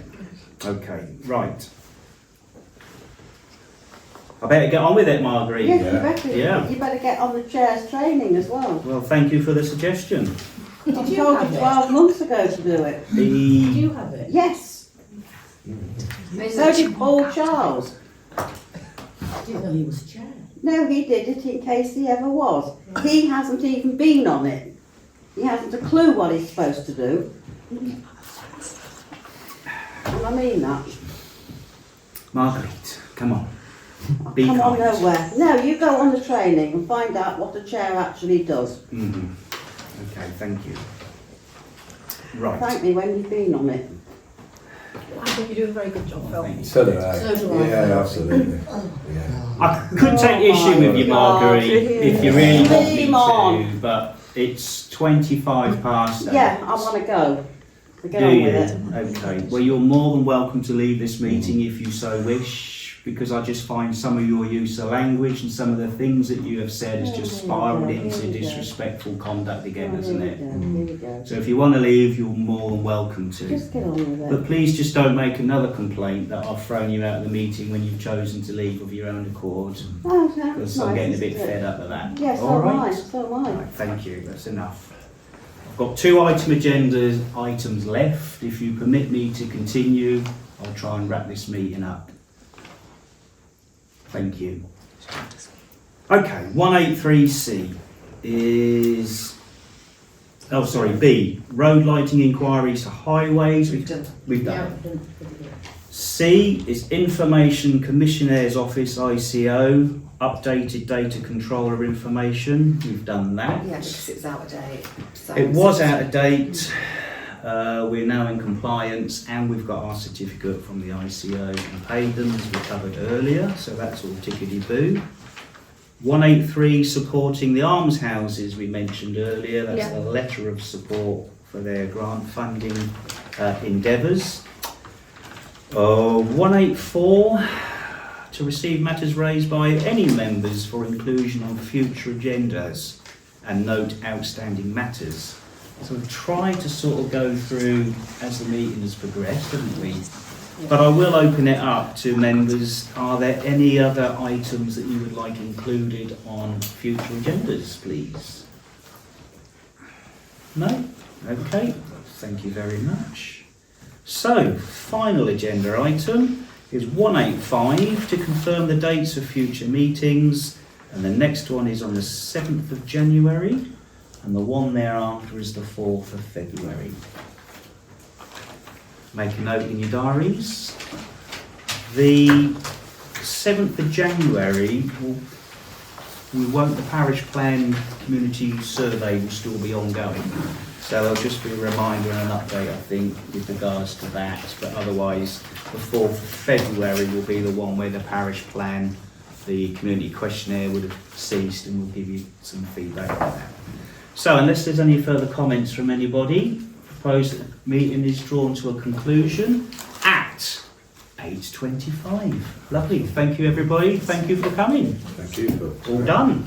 Okay, right. I better get on with it, Marguerite. Yes, you better. Yeah. You better get on the chairs training as well. Well, thank you for the suggestion. I Did you told have you it? 12 months ago to do it. Did The you have it? Yes. So did Paul Charles. I didn't know he was chair. No, he did it in case he ever was. He hasn't even been on it. He hasn't a clue what he's supposed to do. And I mean that. Marguerite, come on. I'll Be come on kind. nowhere. No, you go on the training and find out what the chair actually does. Okay, thank you. Right. Thank me when you've been on it. I think you do a very good job, Phil. Thank you. So do I. So do I. Yeah, absolutely. Yeah. I could take issue with you, Marguerite, if you really want me Dream on. to, but it's 25 past 8. Yeah, I want to go. So get Do on you? with it. Okay. Well, you're more than welcome to leave this meeting if you so wish, because I just find some of your use of language and some of the things that you have said has just spiralled into disrespectful conduct again, hasn't it? Here we go. So if you want to leave, you're more than welcome to. Just get on with But it. please just don't make another complaint that I've thrown you out of the meeting when you've chosen to leave of your own accord, Oh, that's because nice, I'm getting a bit isn't it? fed up of that. Yes, All so am right? I. So am I. Right, thank you, that's enough. I've got 2 items left. If you permit me to continue, I'll try and wrap this meeting up. Thank you. Okay, 183C is... Oh, sorry, B. Road lighting inquiries to highways. We've done. Yeah, C is Information Commissionaire's Office, ICO, updated data controller information. We've done that. Yeah, because it's out of date. So It was out of date. We're now in compliance, and we've got our certificate from the ICO and paid them as we covered earlier, so that's all tickety-boo. 183 supporting the almshouses we mentioned earlier. That's Yeah. a letter of support for their grant funding endeavours. 184 to receive matters raised by any members for inclusion on future agendas and note outstanding matters. So we've tried to sort of go through as the meeting has progressed, haven't we? But I will open it up to members. Are there any other items that you would like included on future agendas, please? No? Okay, thank you very much. So, final agenda item is 185 to confirm the dates of future meetings, and the next one is on the 7th of January, and the one thereafter is the 4th of February. Make a note in your diaries. The 7th of January, the parish plan community survey will still be ongoing. So there'll just be a reminder and an update, I think, with regards to that. But otherwise, the 4th of February will be the one where the parish plan, the community questionnaire would have ceased, and we'll give you some feedback on that. So unless there's any further comments from anybody, proposed that the meeting is drawn to a conclusion at 8:25. Lovely. Thank you, everybody. Thank you for coming. Thank you for All done.